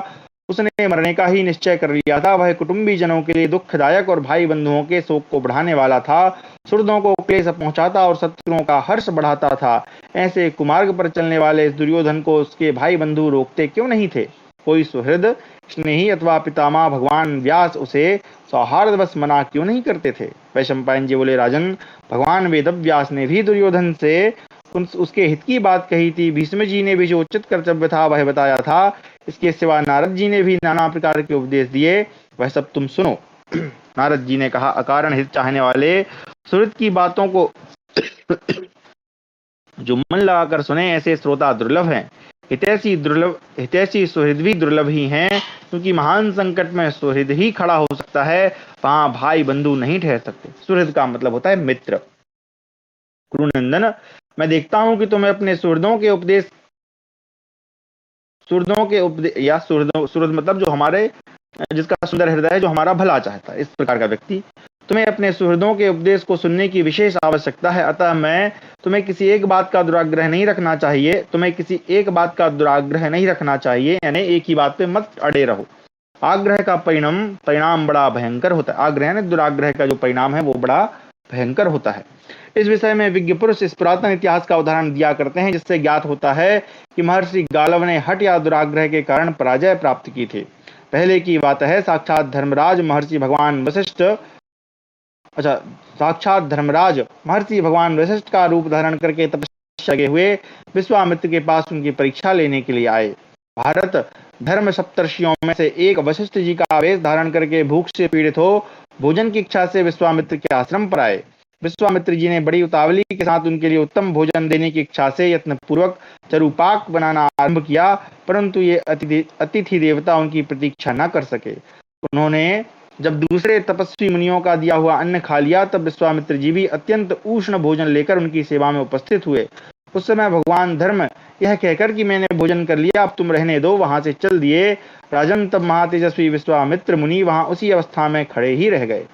उसने मरने का ही निश्चय कर लिया था। वह कुटुंबी जनों के लिए दुखदायक और भाई बंधुओं के शोक को बढ़ाने वाला था। सुहृदों को क्लेश पहुंचाता और शत्रुओं का हर्ष बढ़ाता था। ऐसे कुमार्ग पर चलने वाले इस दुर्योधन को उसके भाई बंधु रोकते क्यों नहीं थे। कोई सुहृद, स्नेही अथवा पितामह भगवान व्यास उसे सौहार्दवश मना क्यों नहीं करते थे। वैशंपायन जी बोले, राजन, भगवान वेद व्यास ने भी दुर्योधन से उसके हित की बात कही थी। भीष्म जी ने भी जो उचित कर्तव्य था वह बताया था। इसके सिवा नारद जी ने भी नाना प्रकार के उपदेश दिए, वह सब तुम सुनो। नारद जी ने कहा, अकारण हित चाहने वाले सुहृद की बातों को जो मन लगाकर सुने, ऐसे श्रोता दुर्लभ हैं। हितैषी सुहृद भी दुर्लभ ही हैं, क्योंकि महान संकट में सुहृद ही खड़ा हो सकता है, वहां भाई बंधु नहीं ठहर सकते। सुहृद का मतलब होता है मित्र। कुरुनंदन, मैं देखता हूं कि तुम्हें अपने सुहृदों के उपदेश या सुहृद मतलब जो हमारे, जिसका सुंदर हृदय है, जो हमारा भला चाहता है, इस प्रकार का व्यक्ति। तुम्हें अपने सुहृदों के उपदेश को सुनने की विशेष आवश्यकता है। अतः मैं तुम्हें किसी एक बात का दुराग्रह नहीं रखना चाहिए। यानी एक ही बात पे मत अड़े रहो। आग्रह का परिणाम बड़ा भयंकर होता है। आग्रह यानी दुराग्रह का जो परिणाम है वो बड़ा भयंकर होता है। इस विषय में विज्ञ पुरुष इस पुरातन इतिहास का उदाहरण दिया करते हैं, जिससे ज्ञात होता है कि महर्षि गालव ने हठ या दुराग्रह के कारण पराजय प्राप्त की थी। पहले की बात है, साक्षात धर्मराज महर्षि भगवान वशिष्ठ का रूप धारण करके तपस्या लगे हुए विश्वामित्र के पास उनकी परीक्षा लेने के लिए आए। भारत धर्म सप्तर्षियों में से एक वशिष्ठ जी का वेश धारण करके भूख से पीड़ित हो भोजन की इच्छा से विश्वामित्र के आश्रम पर आए। विश्वामित्र जी ने बड़ी उतावली के साथ उनके लिए उत्तम भोजन देने की इच्छा से यत्नपूर्वक चरुपाक बनाना आरंभ किया, परंतु ये अतिथि देवता उनकी प्रतीक्षा न कर सके। उन्होंने जब दूसरे तपस्वी मुनियों का दिया हुआ अन्न खा लिया, तब विश्वामित्र जी भी अत्यंत उष्ण भोजन लेकर उनकी सेवा में उपस्थित हुए। उस समय भगवान धर्म यह कहकर कि मैंने भोजन कर लिया, अब तुम रहने दो, वहां से चल दिए। राजन तब महातेजस्वी विश्वामित्र मुनि वहां उसी अवस्था में खड़े ही रह गए।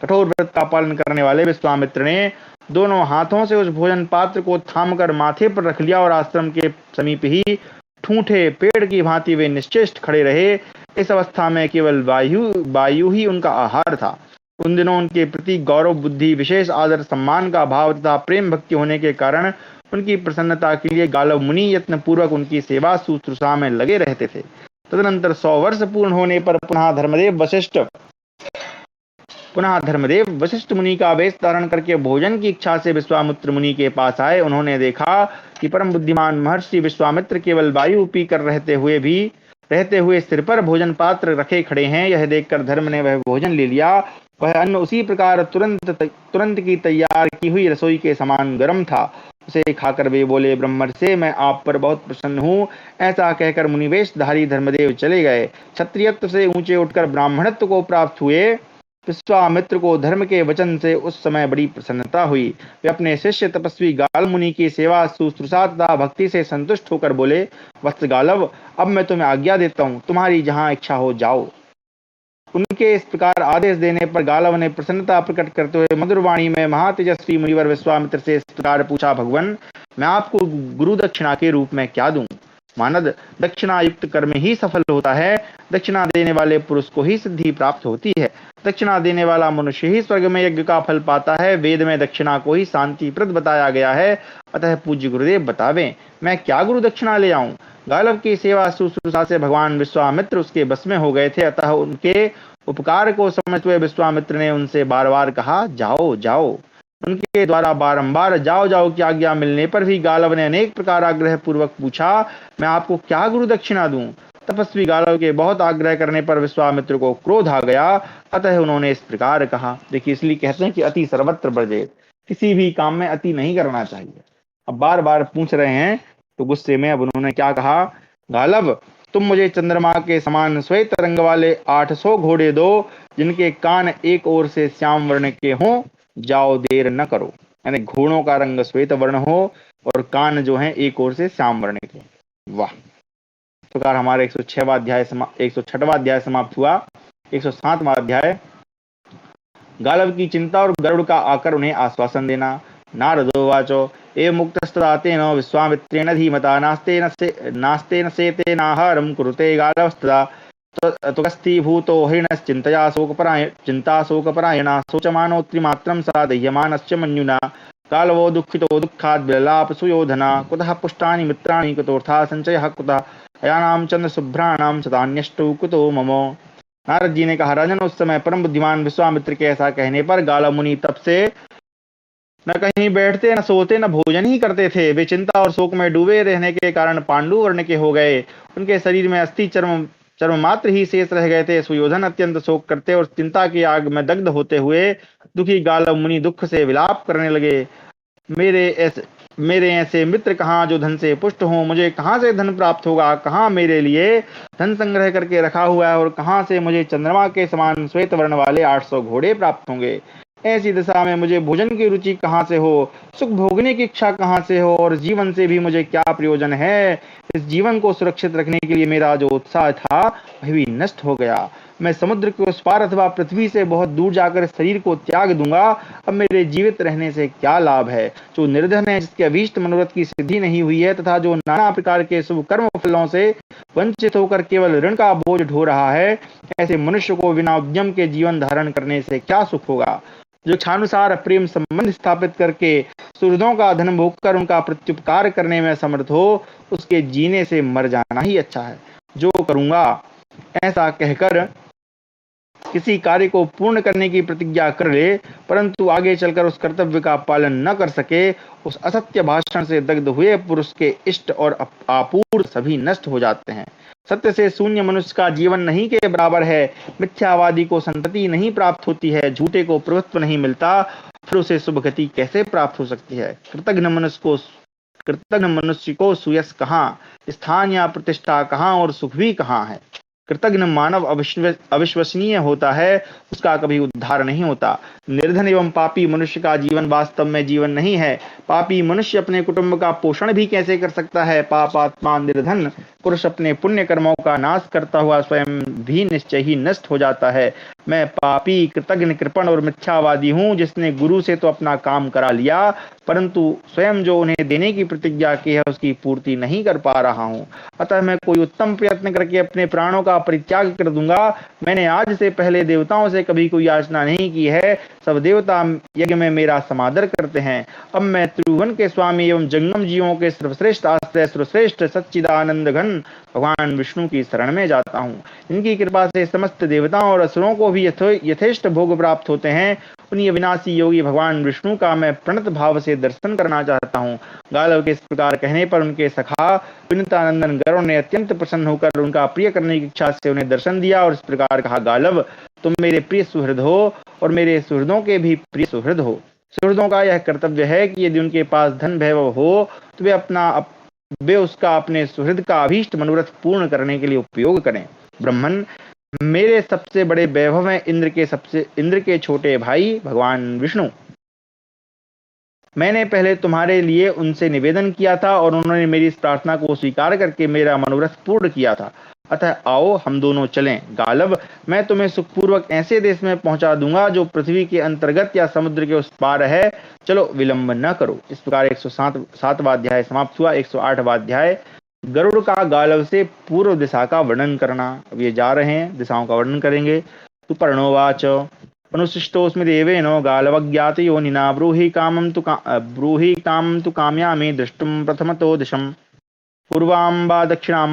कठोर व्रत का पालन करने वाले विश्वामित्र ने दोनों हाथों से उस भोजन पात्र को थामकर माथे पर रख लिया और आश्रम के समीप ही ठूंठे पेड़ की भांति वे निश्चेष्ट खड़े रहे। इस अवस्था में केवल वायु ही उनका आहार था। उन दिनों उनके प्रति गौरव बुद्धि, विशेष आदर सम्मान का भाव तथा प्रेम भक्ति होने के कारण उनकी प्रसन्नता के लिए गालव मुनि यत्न पूर्वक उनकी सेवा शुश्रूषा में लगे रहते थे। तदनंतर 100 वर्ष पूर्ण होने पर पुनः धर्मदेव वशिष्ठ मुनि का वेश धारण करके भोजन की इच्छा से विश्वामित्र मुनि के पास आए। उन्होंने देखा कि परम बुद्धिमान महर्षि विश्वामित्र केवल वायु पी कर रहते हुए सिर पर भोजन पात्र रखे खड़े हैं। यह देखकर धर्म ने वह भोजन ले लिया। वह अन्न उसी प्रकार तुरंत की तैयार की हुई रसोई के समान गर्म था। उसे खाकर वे बोले, ब्रह्मर्षि, मैं आप पर बहुत प्रसन्न हूँ। ऐसा कहकर मुनिवेशधारी धर्मदेव चले गए। क्षत्रियत्व से ऊंचे उठकर ब्राह्मणत्व को प्राप्त हुए विश्वामित्र को धर्म के वचन से उस समय बड़ी प्रसन्नता हुई। वे अपने शिष्य तपस्वी गाल मुनि की सेवा शुश्रूषा तथा भक्ति से संतुष्ट होकर बोले, वत्स गालव, अब मैं तुम्हें आज्ञा देता हूँ, तुम्हारी जहाँ इच्छा हो जाओ। उनके इस प्रकार आदेश देने पर गालव ने प्रसन्नता प्रकट करते हुए मधुर वाणी में महातेजस्वी मुनिवर विश्वामित्र से इस प्रकार पूछा, भगवान, मैं आपको गुरु दक्षिणा के रूप में क्या दूं? मानद दक्षिणा युक्त कर्म ही सफल होता है। दक्षिणा देने वाले पुरुष को ही सिद्धि प्राप्त होती है। दक्षिणा देने वाला मनुष्य ही स्वर्ग में यज्ञ का फल पाता है। वेद में दक्षिणा को ही शांतिप्रद बताया गया है। अतः पूज्य गुरुदेव बतावें, मैं क्या गुरु दक्षिणा ले आऊं? गालव की सेवा शुश्रूषा से भगवान विश्वामित्र उसके बस में हो गए थे। अतः उनके उपकार को समझते हुए विश्वामित्र ने उनसे बार बार कहा, जाओ जाओ। उनके द्वारा बारंबार जाओ जाओ की आज्ञा मिलने पर भी गालव ने अनेक प्रकार आग्रह पूर्वक पूछा, मैं आपको क्या गुरु दक्षिणा दूं? तपस्वी गालव के बहुत आग्रह करने पर विश्वामित्र को क्रोध आ गया। अतः उन्होंने इस प्रकार कहा। देखिए, इसलिए कहते हैं कि अति सर्वत्र वर्जेत, किसी भी काम में अति नहीं करना चाहिए। अब बार बार पूछ रहे हैं तो गुस्से में अब उन्होंने क्या कहा, गालव, तुम मुझे चंद्रमा के समान श्वेत रंग वाले 800 घोड़े दो, जिनके कान एक ओर से श्याम वर्ण के हों। जाओ, देर न करो। यानी घोड़ों का रंग श्वेत वर्ण हो और कान जो है एक ओर से श्याम वर्ण के। वाह। इस प्रकार हमारा 106वां अध्याय समाप्त हुआ। 107वां अध्याय, गालव की चिंता और गरुड़ का आकर उन्हें आश्वासन देना। नारदोवाचो एवं मुक्तस्तदा तेन विश्वामित्रेण धीमता नास्तेन सेतेनाहारं कुरुते गालवस्तदा तुगस्थीभूतो हरिणश्चिन्तया शोकपरायणा शोचमानो त्रिमात्रं सा दह्यमानश्च मन्युना। कालवो दुःखितो दुःखाद् विललाप सुयोधना। कुतः पुष्टानि मित्राणि कुतोऽर्थः संचयः कुतः अयानां चंद्रशुभ्राणां शतान्यष्टौ कुतो मम। नारद जी ने कहा, राजन, उस समय परम बुद्धिमान विश्वामित्र के ऐसा कहने पर गालव मुनि तब से न कहीं बैठते, न सोते, न भोजन ही करते थे। वे चिंता और शोक में डूबे रहने के कारण पांडु वर्ण के हो गए। उनके शरीर में अस्थि चर्म मात्र ही शेष रह गए थे। सुयोधन अत्यंत शोक करते और चिंता की आग में दग्ध होते हुए दुखी गालव मुनि दुख से विलाप करने लगे। मेरे ऐसे मित्र कहाँ जो धन से पुष्ट हों? मुझे कहाँ से धन प्राप्त होगा? कहाँ मेरे लिए धन संग्रह करके रखा हुआ है और कहाँ से मुझे चंद्रमा के समान श्वेत वर्ण वाले 800 घोड़े प्राप्त होंगे? ऐसी दशा में मुझे भोजन की रुचि कहाँ से हो? सुख भोगने की इच्छा कहाँ से हो? और जीवन से भी मुझे क्या प्रयोजन है? इस जीवन को सुरक्षित रखने के लिए मेरा जो उत्साह था वह भी नष्ट हो गया। मैं समुद्र के उस पार अथवा पृथ्वी से बहुत दूर जाकर शरीर को त्याग दूंगा। अब मेरे जीवित रहने से क्या लाभ है? जो निर्धन है, जिसके अभीष्ट मनोरथ की सिद्धि नहीं हुई है तथा जो नाना प्रकार के शुभ कर्म फलों से वंचित होकर केवल ऋण का बोझ ढो रहा है, ऐसे मनुष्य को बिना उद्यम के जीवन धारण करने से क्या सुख होगा? जो इच्छानुसार प्रेम संबंध स्थापित करके सुहृदों का धन भोग कर उनका प्रत्युपकार करने में समर्थ हो, उसके जीने से मर जाना ही अच्छा है। जो करूंगा ऐसा कहकर किसी कार्य को पूर्ण करने की प्रतिज्ञा कर ले, परंतु आगे चलकर उस कर्तव्य का पालन न कर सके, उस असत्य भाषण से दग्ध हुए पुरुष के इष्ट और आपूर्त सभी नष्ट हो जाते हैं। सत्य से शून्य मनुष्य का जीवन नहीं के बराबर है। मिथ्यावादी को संतति नहीं प्राप्त होती है, झूठे को प्रभुत्व नहीं मिलता, फिर उसे शुभ गति कैसे प्राप्त हो सकती है। कृतघ्न मनुष्य को सुयश कहाँ, स्थान या प्रतिष्ठा कहाँ और सुख भी कहाँ है। कृतघ्न मानव अविश्वसनीय होता है, उसका कभी उद्धार नहीं होता। निर्धन एवं पापी मनुष्य का जीवन वास्तव में जीवन नहीं है। पापी मनुष्य अपने कुटुंब का पोषण भी कैसे कर सकता है। पापात्मा निर्धन पुरुष अपने पुण्य कर्मों का नाश करता हुआ स्वयं भी निश्चय ही नष्ट हो जाता है। मैं पापी, कृतघ्न, कृपण और मिथ्यावादी हूँ, जिसने गुरु से तो अपना काम करा लिया, परंतु स्वयं जो उन्हें देने की प्रतिज्ञा की है उसकी पूर्ति नहीं कर पा रहा हूँ। अतः मैं कोई उत्तम प्रयत्न करके अपने प्राणों का परित्याग कर दूंगा। मैंने आज से पहले देवताओं से कभी कोई याचना नहीं की है। सब देवता यज्ञ में मेरा समादर करते हैं। अब मैं त्रिभुवन के स्वामी एवं जंगम जीवों के सर्वश्रेष्ठ आश्रय, सर्वश्रेष्ठ सच्चिदानंद घन भगवान विष्णु की शरण में जाता हूँ। इनकी कृपा से समस्त देवताओं और असुरों को भी यथेष्ट भोग प्राप्त होते हैं। उन्हीं अविनाशी योगी भगवान विष्णु का मैं प्रणत भाव से दर्शन करना चाहता हूँ। गालव के इस प्रकार कहने पर उनके सखा विनीतानंदन गरुड़ ने अत्यंत प्रसन्न होकर उनका प्रिय करने की इच्छा से उन्हें दर्शन दिया और इस प्रकार कहा, गालव, तुम मेरे प्रिय सुहृद हो और मेरे सुहृदों के भी प्रिय सुहृद हो। सुहृदों का यह कर्तव्य है कि यदि उनके पास धन वैभव हो तो वे उसका अपने सुहृद का अभीष्ट मनोरथ पूर्ण करने के लिए उपयोग करें। ब्राह्मण, मेरे सबसे बड़े वैभव हैं इंद्र के छोटे भाई भगवान विष्णु। मैंने पहले तुम्हारे लिए उनसे निवेदन किया था और उन्होंने मेरी इस प्रार्थना को स्वीकार करके मेरा मनोरथ पूर्ण किया था। अतः आओ हम दोनों चलें। गालव, मैं तुम्हें सुखपूर्वक ऐसे देश में पहुंचा दूंगा जो पृथ्वी के अंतर्गत या समुद्र के उस पार है। चलो विलंब न करो। इस प्रकार 107वां अध्याय समाप्त हुआ। 108वां अध्याय गरुड़ का गालव से पूर्व दिशा का वर्णन करना। अब ये जा रहे हैं, दिशाओं का वर्णन करेंगे। तु पर्णोवाच अनुशिष्टोस्मि देवेनो गालवज्ञात योनिना ब्रूहि कामं तु काम्यामि दृष्टुं प्रथमतो दिशम् पूर्वां वा दक्षिणां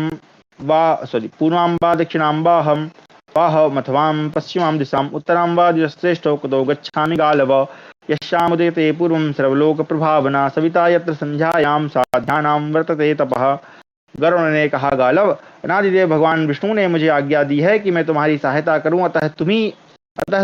वाहमथवां पश्चिमां दिशाम् उत्तरां वा दिशश्रेष्ठो कुतो गच्छामि गालव यस्यामुदेते पूर्वं सर्वलोक प्रभावना सविता यत्र संध्यायां साध्यानां वर्तते तपः। गरुड़ ने कहा, गालव, अनादिदेव भगवान विष्णु ने मुझे आज्ञा दी है कि मैं तुम्हारी सहायता करूं, अतः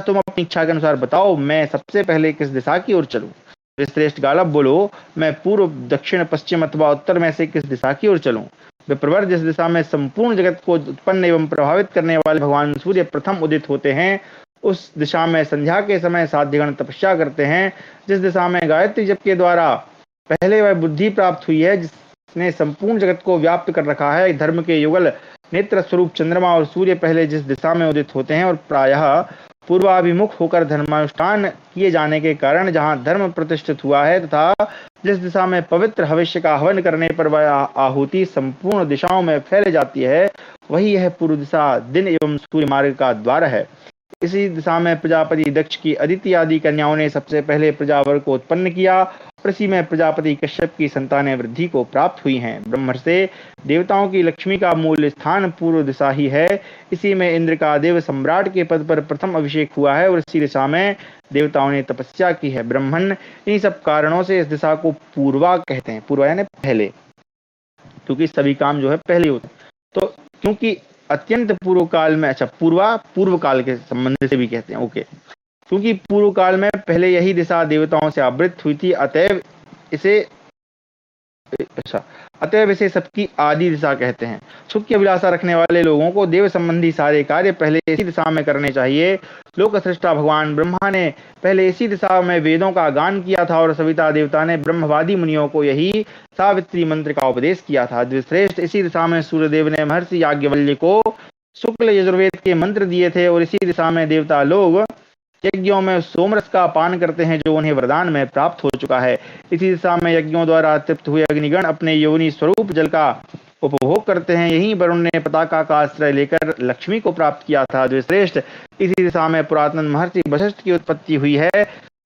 तुम अपनी इच्छा के अनुसार बताओ, मैं सबसे पहले किस दिशा की ओर चलूं। श्रेष्ठ गालव, बोलो, मैं पूर्व, दक्षिण, पश्चिम अथवा उत्तर में से किस दिशा की ओर चलूं। विप्रवर, जिस दिशा में संपूर्ण जगत को उत्पन्न एवं प्रभावित करने वाले भगवान सूर्य प्रथम उदित होते हैं, उस दिशा में संध्या के समय साध्यगण तपस्या करते हैं। जिस दिशा में गायत्री जप के द्वारा पहले वह बुद्धि प्राप्त हुई है जिसने संपूर्ण जगत को व्याप्त कर रखा है, धर्म के युगल नेत्र स्वरूप चंद्रमा और सूर्य पहले जिस दिशा में उदित होते हैं और प्रायः पूर्वाभिमुख होकर धर्मानुष्ठान किए जाने के कारण जहाँ धर्म प्रतिष्ठित हुआ है, तथा जिस दिशा में पवित्र भविष्य का हवन करने पर वह आहुति संपूर्ण दिशाओं में फैल जाती है, वही यह पूर्व दिशा दिन एवं सूर्य मार्ग का द्वार है। इसी दिशा में प्रजापति दक्ष की अदिति आदि कन्याओं ने सबसे पहले प्रजावर को उत्पन्न किया और इसी में प्रजापति कश्यप की संतानें वृद्धि को प्राप्त हुई हैं। ब्रह्म से देवताओं की लक्ष्मी का मूल स्थान पूर्व दिशा ही है। इसी में इंद्र का देव सम्राट के पद पर प्रथम अभिषेक हुआ है और इसी दिशा में देवताओं ने तपस्या की है। ब्राह्मण, इन्हीं सब कारणों से इस दिशा को पूर्वा कहते हैं। पूर्वा यानी पहले, क्योंकि सभी काम जो है पहले होते हैं। तो क्योंकि अत्यंत पूर्व काल में, अच्छा, पूर्वा पूर्व काल के संबंध से भी कहते हैं, ओके, क्योंकि पूर्व काल में पहले यही दिशा देवताओं से आवृत हुई थी, अतएव इसे सबकी आदि दिशा कहते हैं। सुख की अभिलाषा रखने वाले लोगों को देव संबंधी सारे कार्य पहले इसी दिशा में करने चाहिए। लोक सृष्टा भगवान ब्रह्मा ने पहले इसी दिशा में वेदों का गान किया था और सविता देवता ने ब्रह्मवादी मुनियों को यही सावित्री मंत्र का उपदेश किया था। द्विश्रेष्ठ इसी दिशा में सूर्यदेव ने महर्षि याज्ञवल्क्य को शुक्ल यजुर्वेद के मंत्र दिए थे और इसी दिशा में देवता लोग यज्ञों में सोमरस का पान करते हैं जो उन्हें वरदान में प्राप्त हो चुका है। इसी दिशा में यज्ञों द्वारा तृप्त हुए अग्निगण अपने योनि स्वरूप जल का उपभोग करते हैं। यहीं वरुण ने पताका का आश्रय लेकर लक्ष्मी को प्राप्त किया था। जो श्रेष्ठ इसी दिशा में पुरातन महर्षि वशिष्ठ की उत्पत्ति हुई है।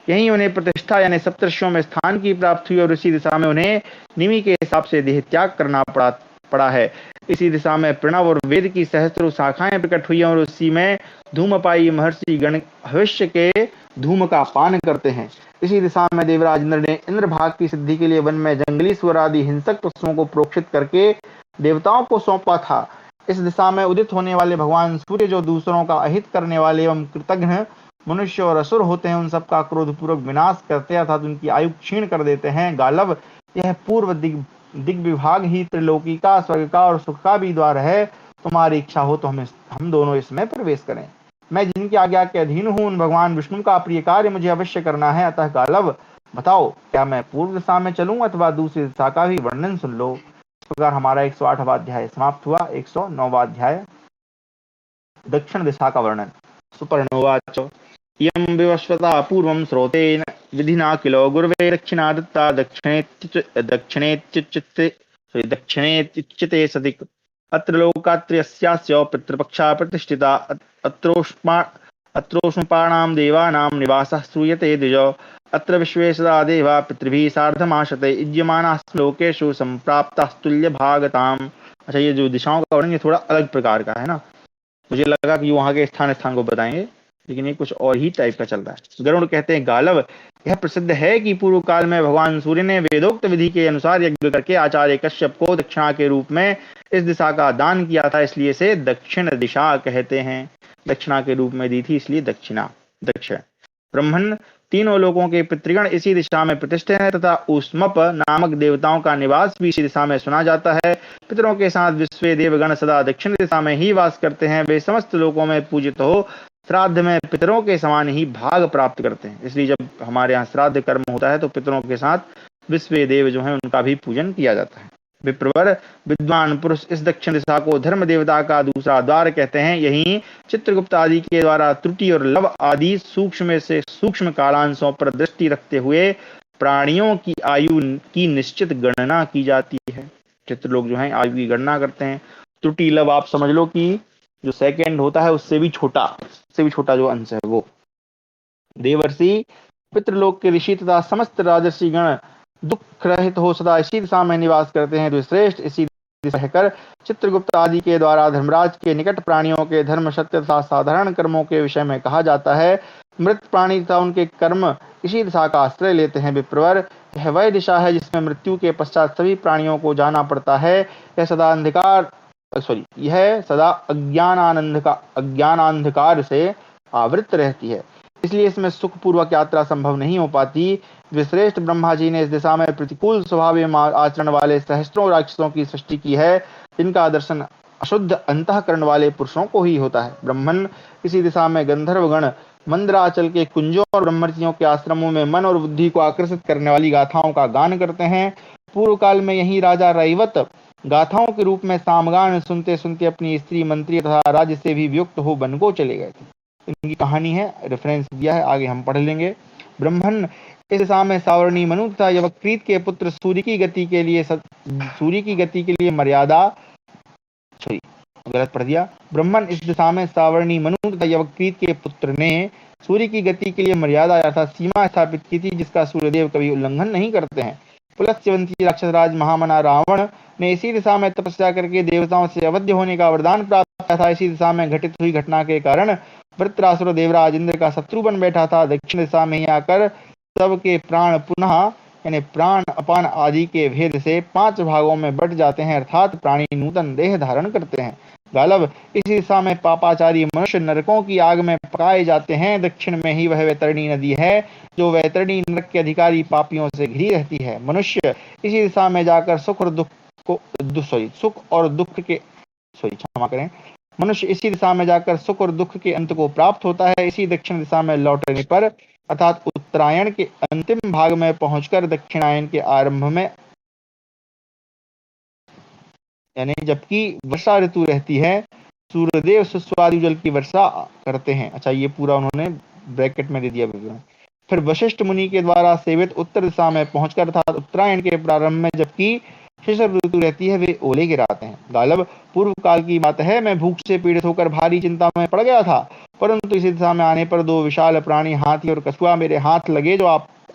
यहीं उन्हें प्रतिष्ठा यानी सप्तर्षियों में स्थान की प्राप्ति हुई और इसी दिशा में उन्हें निमि के हिसाब से देह त्याग करना पड़ा है। इसी दिशा में प्रणव और वेद की सहस्त्रों शाखाएं प्रकट हुई और उसी में धूमपाई महर्षि गण भविष्य के धूम का पान करते हैं। इसी दिशा में देवराज इंद्र ने इंद्रभाग की सिद्धि के लिए वन में जंगली स्वर आदि हिंसक पशुओं को प्रोक्षित करके देवताओं को सौंपा था। इस दिशा में उदित होने वाले भगवान सूर्य जो दूसरों का अहित करने वाले एवं कृतघ्न मनुष्य और असुर होते हैं उन सबका क्रोधपूर्वक विनाश करते अर्थात उनकी आयु क्षीण कर देते हैं। गालव, यह पूर्व दिग्विभाग ही त्रिलोकी का, स्वर्ग का और सुख का भी द्वार है। तुम्हारी इच्छा हो तो हम दोनों इसमें प्रवेश करें। मैं जिनकी आज्ञा के अधीन हूँ उन भगवान विष्णु का प्रिय कार्य मुझे अवश्य करना है। अतः गालव, बताओ क्या मैं पूर्व दिशा में चलूं अथवा दूसरी दिशा का भी वर्णन सुन लो। इस प्रकार हमारा 108वां अध्याय समाप्त हुआ। 109वां अध्याय दक्षिण दिशा का वर्णन। सुपर्णोवाच यं विवस्वता पूर्वं स्रोतेन विधिना किलो गुरवे दक्षिणा दत्ता दक्षिणेत्युच्यते सदिक् अत्र लोकात्रयस्यास्य पितृपक्षा प्रतिष्ठिता अत्रोष्मपाणां देवानां निवासः श्रूयते द्विज अत्र विश्वे सदा देवा पितृभिः सार्धमाशते युज्यमानास्मिन् लोकेषु संप्राप्तास्तुल्यभागताम्। अच्छा, ये जो दिशाओं का वर्णन ये थोड़ा अलग प्रकार का है ना। मुझे लगा कि वहां के स्थान को बताएंगे, लेकिन ये कुछ और ही टाइप का चल रहा है। गरुड़ कहते हैं, गालव, यह प्रसिद्ध है कि पूर्व काल में भगवान सूर्य ने वेदोक्त विधि के अनुसार यज्ञ करके आचार्य कश्यप को दक्षिणा के रूप में इस दिशा का दान किया था, इसलिए इसे दक्षिण दिशा कहते हैं। दक्षिणा के रूप में दी थी इसलिए दक्षिणा, दक्षिण। ब्रह्मण, तीनों लोगों के पितृगण इसी दिशा में प्रतिष्ठित हैं तथा उष्मप नामक देवताओं का निवास भी इसी दिशा में सुना जाता है। पितरों के साथ विश्व देवगण सदा दक्षिण दिशा में ही वास करते हैं। वे समस्त लोकों में पूजित हो श्राद्ध में पितरों के समान ही भाग प्राप्त करते हैं। इसलिए जब हमारे यहाँ श्राद्ध कर्म होता है तो पितरों के साथ विश्व देव जो है उनका भी पूजन किया जाता है। विप्रवर, विद्वान पुरुष इस दक्षिण दिशा को धर्म देवता का दूसरा द्वार कहते हैं। यही चित्रगुप्त आदि के द्वारा त्रुटि और लव आदि सूक्ष्म से सूक्ष्म कालांशों पर दृष्टि रखते हुए प्राणियों की आयु की निश्चित गणना की जाती है। चित्र लोग जो है आयु की गणना करते हैं। त्रुटि लव आप समझ लो कि जो सेकंड होता है उससे भी छोटा जो अंश है वो। देवर्षि, पितृलोक के ऋषि तथा समस्त राजर्षि गण दुख रहित हो सदा इसी दिशा में निवास करते हैं। श्रेष्ठ इसी दिशा रहकर चित्रगुप्त आदि के द्वारा धर्मराज के निकट प्राणियों के धर्म, सत्य तथा साधारण कर्मों के विषय में कहा जाता है। मृत प्राणी तथा उनके कर्म इसी दिशा का आश्रय लेते हैं। विप्रवर, यह वह दिशा है जिसमें मृत्यु के पश्चात सभी प्राणियों को जाना पड़ता है। यह सदा अज्ञानांधकार से आवृत रहती है, इसलिए इसमें सुखपूर्वक यात्रा संभव नहीं हो पाती। विश्रेष्ठ ब्रह्मा जी ने इस दिशा में प्रतिकूल स्वभाव एवं आचरण वाले सहस्त्रों राक्षसों की सृष्टि की है, जिनका दर्शन अशुद्ध अंतःकरण वाले पुरुषों को ही होता है। ब्रह्मन, इसी दिशा में गंधर्वगण मंदराचल के कुंजों और ब्रह्मर्षियों के आश्रमों में मन और बुद्धि को आकर्षित करने वाली गाथाओं का गान करते हैं। पूर्व काल में यही राजा रैवत गाथाओं के रूप में सामगान सुनते सुनते अपनी स्त्री, मंत्री तथा राज्य से भी वियुक्त हो वन को चले गए थे। इनकी कहानी है, रेफरेंस दिया है, आगे हम पढ़ लेंगे। ब्रह्मन, इस दिशा में सावर्णी मनु तथा यवक्रीत के पुत्र सूर्य की गति के लिए मर्यादा गलत पढ़ दिया। ब्रह्मन, इस दिशा में सावर्णी मनु तथा यवक्रीत के पुत्र ने सूर्य की गति के लिए मर्यादा अर्थात सीमा स्थापित की थी, जिसका सूर्यदेव कभी उल्लंघन नहीं करते हैं। पुलस्त्यवंती राक्षस राज महामना रावण ने इसी दिशा में तपस्या करके देवताओं से अवध्य होने का वरदान प्राप्त किया था। इसी दिशा में घटित हुई घटना के कारण वृत्रासुर देवराज इंद्र का शत्रु बन बैठा था। दक्षिण दिशा में ही आकर सबके प्राण पुनः यानी प्राण, अपान आदि के भेद से 5 भागों में बट जाते हैं, अर्थात प्राणी नूतन देह धारण करते हैं। गालव, इसी दिशा में पापाचारी मनुष्य नरकों की आग में पकाए जाते हैं। दक्षिण में ही वह वैतरणी नदी है, जो वैतरणी नरक के अधिकारी पापियों से घिरी रहती है। मनुष्य इसी दिशा में जाकर सुख और दुख के अंत को प्राप्त होता है। इसी दक्षिण दिशा में लौटने पर अर्थात उत्तरायण के अंतिम भाग में पहुंचकर दक्षिणायन के आरंभ में यानी जबकि वर्षा ऋतु रहती है, सूर्यदेव सुस्वादु जल की वर्षा करते हैं। अच्छा, ये पूरा उन्होंने ब्रैकेट में दे दिया विवरण। फिर वशिष्ठ मुनि के द्वारा सेवित उत्तर दिशा में पहुंचकर अर्थात उत्तरायण के प्रारंभ में जबकि शिशिर ऋतु रहती है, वे ओले गिराते हैं। गालव, पूर्व काल की बात है, मैं भूख से पीड़ित होकर भारी चिंता में पड़ गया था। परंतु इसी दिशा में आने पर दो विशाल प्राणी हाथी और कछुआ मेरे हाथ लगे, जो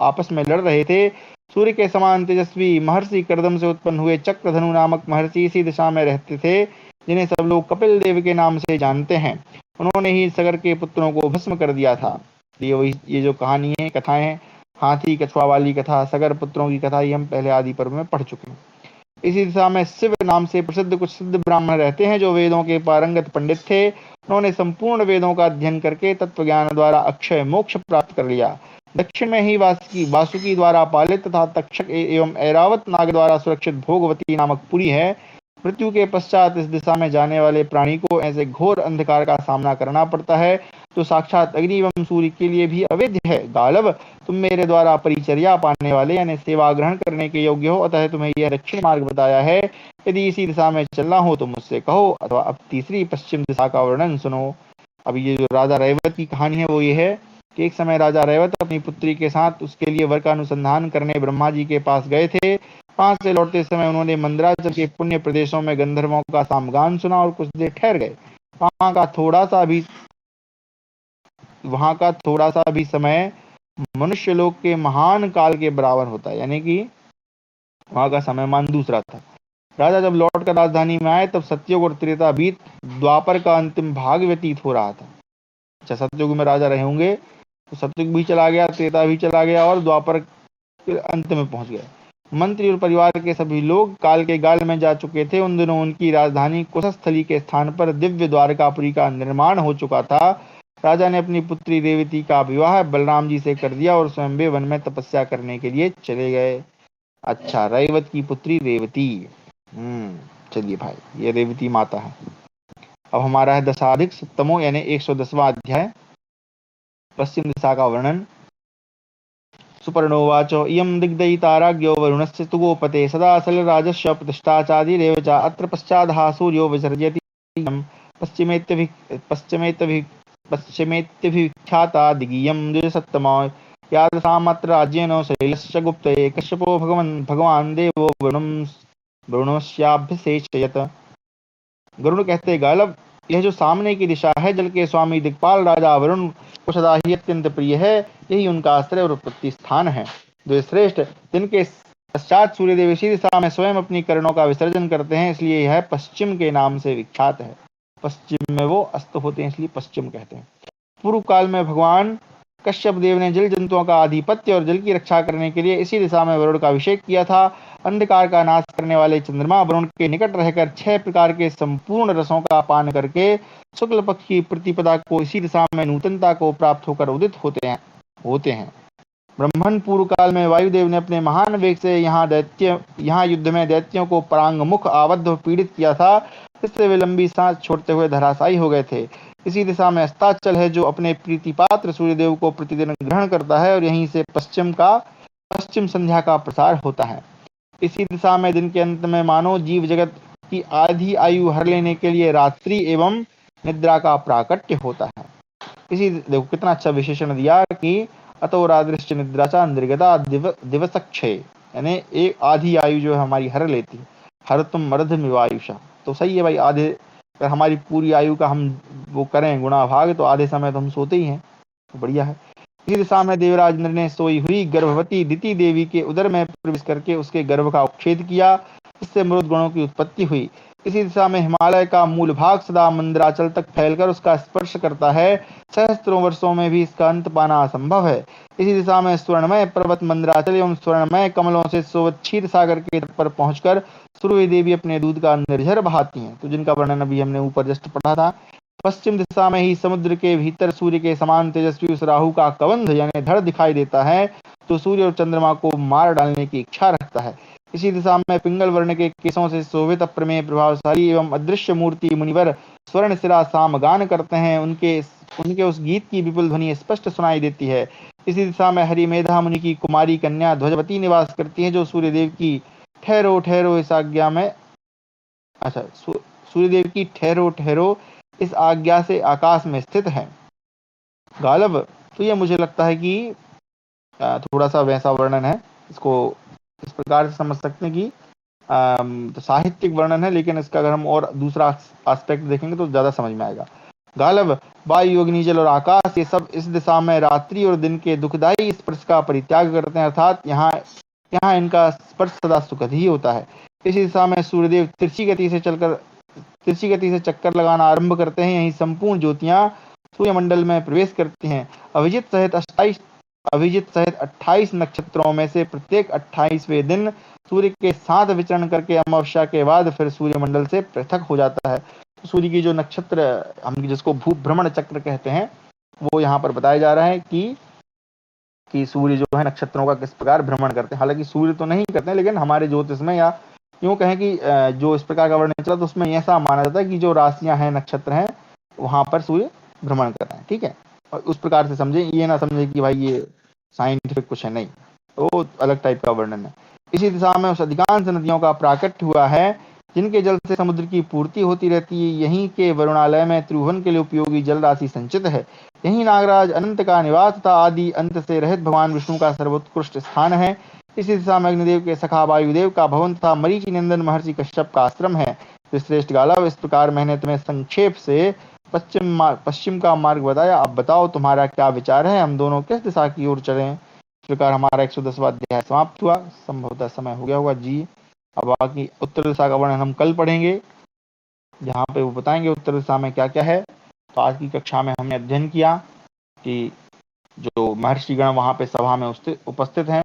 आपस में लड़ रहे थे। सूर्य के समान तेजस्वी महर्षि कर्दम से उत्पन्न हुए चक्रधनु नामक महर्षि इसी दिशा में रहते थे, जिन्हें सब लोग कपिल देव के नाम से जानते हैं। उन्होंने ही सगर के पुत्रों को भस्म कर दिया था। ये जो कहानी है, कथाएं हैं, हाथी कछुआ वाली कथा, सगर पुत्रों की कथा, ये हम पहले आदि पर्व में पढ़ चुके हैं। इसी दिशा में शिव नाम से प्रसिद्ध कुछ सिद्ध ब्राह्मण रहते हैं, जो वेदों के पारंगत पंडित थे। उन्होंने संपूर्ण वेदों का अध्ययन करके तत्व ज्ञान द्वारा अक्षय मोक्ष प्राप्त कर लिया। दक्षिण में ही वासुकी द्वारा पालित तथा तक्षक एवं ऐरावत नाग द्वारा सुरक्षित भोगवती नामक पुरी है। मृत्यु के पश्चात इस दिशा में जाने वाले प्राणी को ऐसे घोर अंधकार का सामना करना पड़ता है, तो साक्षात अग्नि एवं सूर्य के लिए भी अवैध है। गालव, तुम मेरे द्वारा परिचर्या पाने वाले यानी सेवा ग्रहण करने के योग्य हो, अतः तुम्हें यह दक्षिण मार्ग बताया है। यदि इसी दिशा में चलना हो तो मुझसे कहो, अथवा अब तीसरी पश्चिम दिशा का वर्णन सुनो। अब ये जो राजा रैवत की कहानी है वो ये है कि एक समय राजा रैवत अपनी पुत्री के साथ उसके लिए वर का अनुसंधान करने ब्रह्मा जी के पास गए थे। वहां से लौटते समय उन्होंने मंदराचल के पुण्य प्रदेशों में गंधर्वों का सामगान सुना और कुछ देर ठहर गए। वहां का थोड़ा सा भी समय मनुष्य लोक के महान काल के बराबर होता है, यानी कि वहां का समय मान दूसरा था। राजा जब लौट कर राजधानी में आए तब सतयुग और त्रेता बीत द्वापर का अंतिम भाग व्यतीत हो रहा था। अच्छा, सतयुग में राजा रहे होंगे तो सतयुग भी चला गया, त्रेता भी चला गया और द्वापर के अंत में पहुंच गए। मंत्री और परिवार के सभी लोग काल के गाल में जा चुके थे। उन दिनों उनकी राजधानी कुशस्थली के स्थान पर दिव्य द्वारकापुरी का निर्माण हो चुका था। राजा ने अपनी पुत्री रेवती का विवाह बलराम जी से कर दिया और स्वयं वे वन में तपस्या करने के लिए चले गए। अच्छा, रैवत की पुत्री रेवती। चलिए भाई, ये रेवती माता है। अब हमारा है दशाधिक सप्तमो यानी 110वां अध्याय, पश्चिम दिशा का वर्णन। सुपर्णोवाच इयं दिग्दयिता राज्ञो वरुणस्य स्तुगोपते सदा सलराजस्य प्रतिष्ठाचादिरेव च अत्र पश्चादः सूर्यो विसर्जयति पश्चिमेत्यभिख्याता दिगीयं द्विजसत्तमा यादसामत्र राज्येन शैलस्य गुप्तये कश्यपो भगवान देवो वरुणस्याभ्यसेचयत्। गरुड़ कहते, गालव, यह जो सामने की दिशा है, जल के स्वामी दिक्पाल राजा वरुण को सदा ही अत्यंत प्रिय है। यही उनका आश्रय और उत्पत्ति स्थान है। जो श्रेष्ठ, जिनके पश्चात सूर्यदेव इसी दिशा में स्वयं अपनी किरणों का विसर्जन करते हैं, इसलिए यह पश्चिम के नाम से विख्यात है। पश्चिम में वो अस्त होते हैं, इसलिए पश्चिम कहते हैं। पूर्व काल में भगवान कश्यप देव ने जल जंतुओं का आधिपत्य और जल की रक्षा करने के लिए इसी दिशा में वरुण का अभिषेक किया था। अंधकार का नाश करने वाले चंद्रमा वरुण के निकट रहकर 6 प्रकार के संपूर्ण रसों का पान करके शुक्ल पक्ष की प्रतिपदा को इसी दिशा में नूतनता को प्राप्त होकर उदित होते हैं। ब्रह्मण पूर्व काल में वायुदेव ने अपने महान वेग से यहाँ युद्ध में दैत्यों को परांगमुख आबद्ध और पीड़ित किया था। इससे वे लंबी सांस छोड़ते हुए धराशायी हो गए थे। इसी दिशा में अस्ताचल है, जो अपने प्रीतिपात्र सूर्यदेव को प्रतिदिन ग्रहण करता है और यहीं से पश्चिम संध्या का प्रसार होता है। इसी दिशा में दिन के अंत में मानव जीव जगत की आधी आयु हर लेने के लिए रात्रि एवं निद्रा का प्राकट्य होता है। इसी देखो कितना अच्छा विशेषण दिया कि अतो रादृश्य निद्राचा निर्गता दिवसक्षय, यानी एक आधी आयु जो है हमारी हर लेती है। हर तुम मर्धमिवायुषा, तो सही है भाई। आधे अगर हमारी पूरी आयु का हम वो करें गुणा भाग, तो आधे समय तो हम सोते ही हैं, तो बढ़िया है। इसी दिशा में देवराज इंद्र ने सोई हुई गर्भवती दिति देवी के उदर में प्रवेश करके उसके गर्भ का उच्छेद किया, इससे मृत गणों की उत्पत्ति हुई। इसी दिशा में हिमालय का मूल भाग सदा मंदराचल तक फैलकर उसका स्पर्श करता है। सहस्त्रों वर्षों में भी इसका अंत पाना असंभव है। इसी दिशा में स्वर्णमय पर्वत मंदराचल एवं स्वर्णमय कमलों से सुशोभित क्षीर सागर के तट पर पहुंचकर सूर्य देवी अपने दूध का निर्झर बहाती हैं, तो जिनका वर्णन अभी हमने ऊपर जस्ट पढ़ा था। पश्चिम दिशा में ही समुद्र के भीतर सूर्य के समान तेजस्वी उस राहु का कबंध यानी धड़ दिखाई देता है, तो सूर्य और चंद्रमा को मार डालने की इच्छा रखता है। इसी दिशा में पिंगल वर्ण के केसों से शोभित अप्रमेय प्रभावशाली एवं अदृश्य मूर्ति मुनिवर स्वर्ण सिरा सामगान करते हैं। उनके उस गीत की विपुल ध्वनि स्पष्ट सुनाई देती है। इसी दिशा में हरिमेधा मुनि की कुमारी कन्या ध्वजवती निवास करती है, जो सूर्यदेव की ठहरो ठहरो इस आज्ञा में सूर्यदेव की ठहरो ठहरो इस आज्ञा से आकाश में स्थित है। गालब, तो ये मुझे लगता है कि थोड़ा सा वैसा वर्णन है, इसको इस प्रकार से समझ सकते हैं कि तो साहित्यिक वर्णन है, लेकिन इसका अगर हम और दूसरा एस्पेक्ट देखेंगे तो ज्यादा समझ में आएगा। गालव, वायु, अग्नि, जल और आकाश, ये सब इस दिशा में रात्रि और दिन के दुखदायी स्पर्श का परित्याग करते हैं, अर्थात यहाँ यहाँ इनका स्पर्श सदा सुखद ही होता है। इसी दिशा में सूर्यदेव तिरछी गति से चक्कर लगाना आरंभ करते हैं। यही संपूर्ण ज्योतियां सूर्यमंडल में प्रवेश करती हैं। अभिजित सहित 28 नक्षत्रों में से प्रत्येक 28वें दिन सूर्य के साथ विचरण करके अमावस्या के बाद फिर सूर्यमंडल से पृथक हो जाता है। सूर्य की जो नक्षत्र, हम जिसको भूभ्रमण चक्र कहते हैं, वो यहाँ पर बताया जा रहा है कि सूर्य जो है नक्षत्रों का किस प्रकार भ्रमण करते हैं। हालांकि सूर्य तो नहीं करते हैं, लेकिन हमारे ज्योतिष में या यूं कहें कि जो इस प्रकार का वर्णन चला तो उसमें ऐसा माना जाता है कि जो राशियां हैं, नक्षत्र हैं, वहां पर सूर्य भ्रमण कर रहे हैं। ठीक है, और उस प्रकार से समझे, ये ना समझे कि भाई ये साइंटिफिक कुछ है, नहीं, वो अलग टाइप का वर्णन है। इसी दिशा में उस अधिकांश नदियों का प्राकट्य हुआ है जिनके जल से समुद्र की पूर्ति होती रहती है। यहीं के वरुणालय में त्रिभुवन के लिए उपयोगी जल राशि संचित है। यही नागराज अनंत का निवास तथा आदि अंत से रहित भगवान विष्णु का सर्वोत्कृष्ट स्थान है। इसी दिशा में अग्निदेव के सखा वायुदेव का भवन तथा मरीचि नंदन महर्षि कश्यप का आश्रम है। तो श्रेष्ठ गालव, इस प्रकार मैंने तुम्हें संक्षेप से पश्चिम का मार्ग बताया। अब बताओ तुम्हारा क्या विचार है, हम दोनों किस दिशा की ओर चलें। इस प्रकार हमारा 110वां अध्याय समाप्त हुआ। संभवतः समय हो गया होगा जी। अब बाकी उत्तर दिशा का वर्णन हम कल पढ़ेंगे, जहाँ पे वो बताएंगे उत्तर दिशा में क्या क्या है। तो आज की कक्षा में हमने अध्ययन किया कि जो महर्षिगण वहां पे सभा में उपस्थित हैं,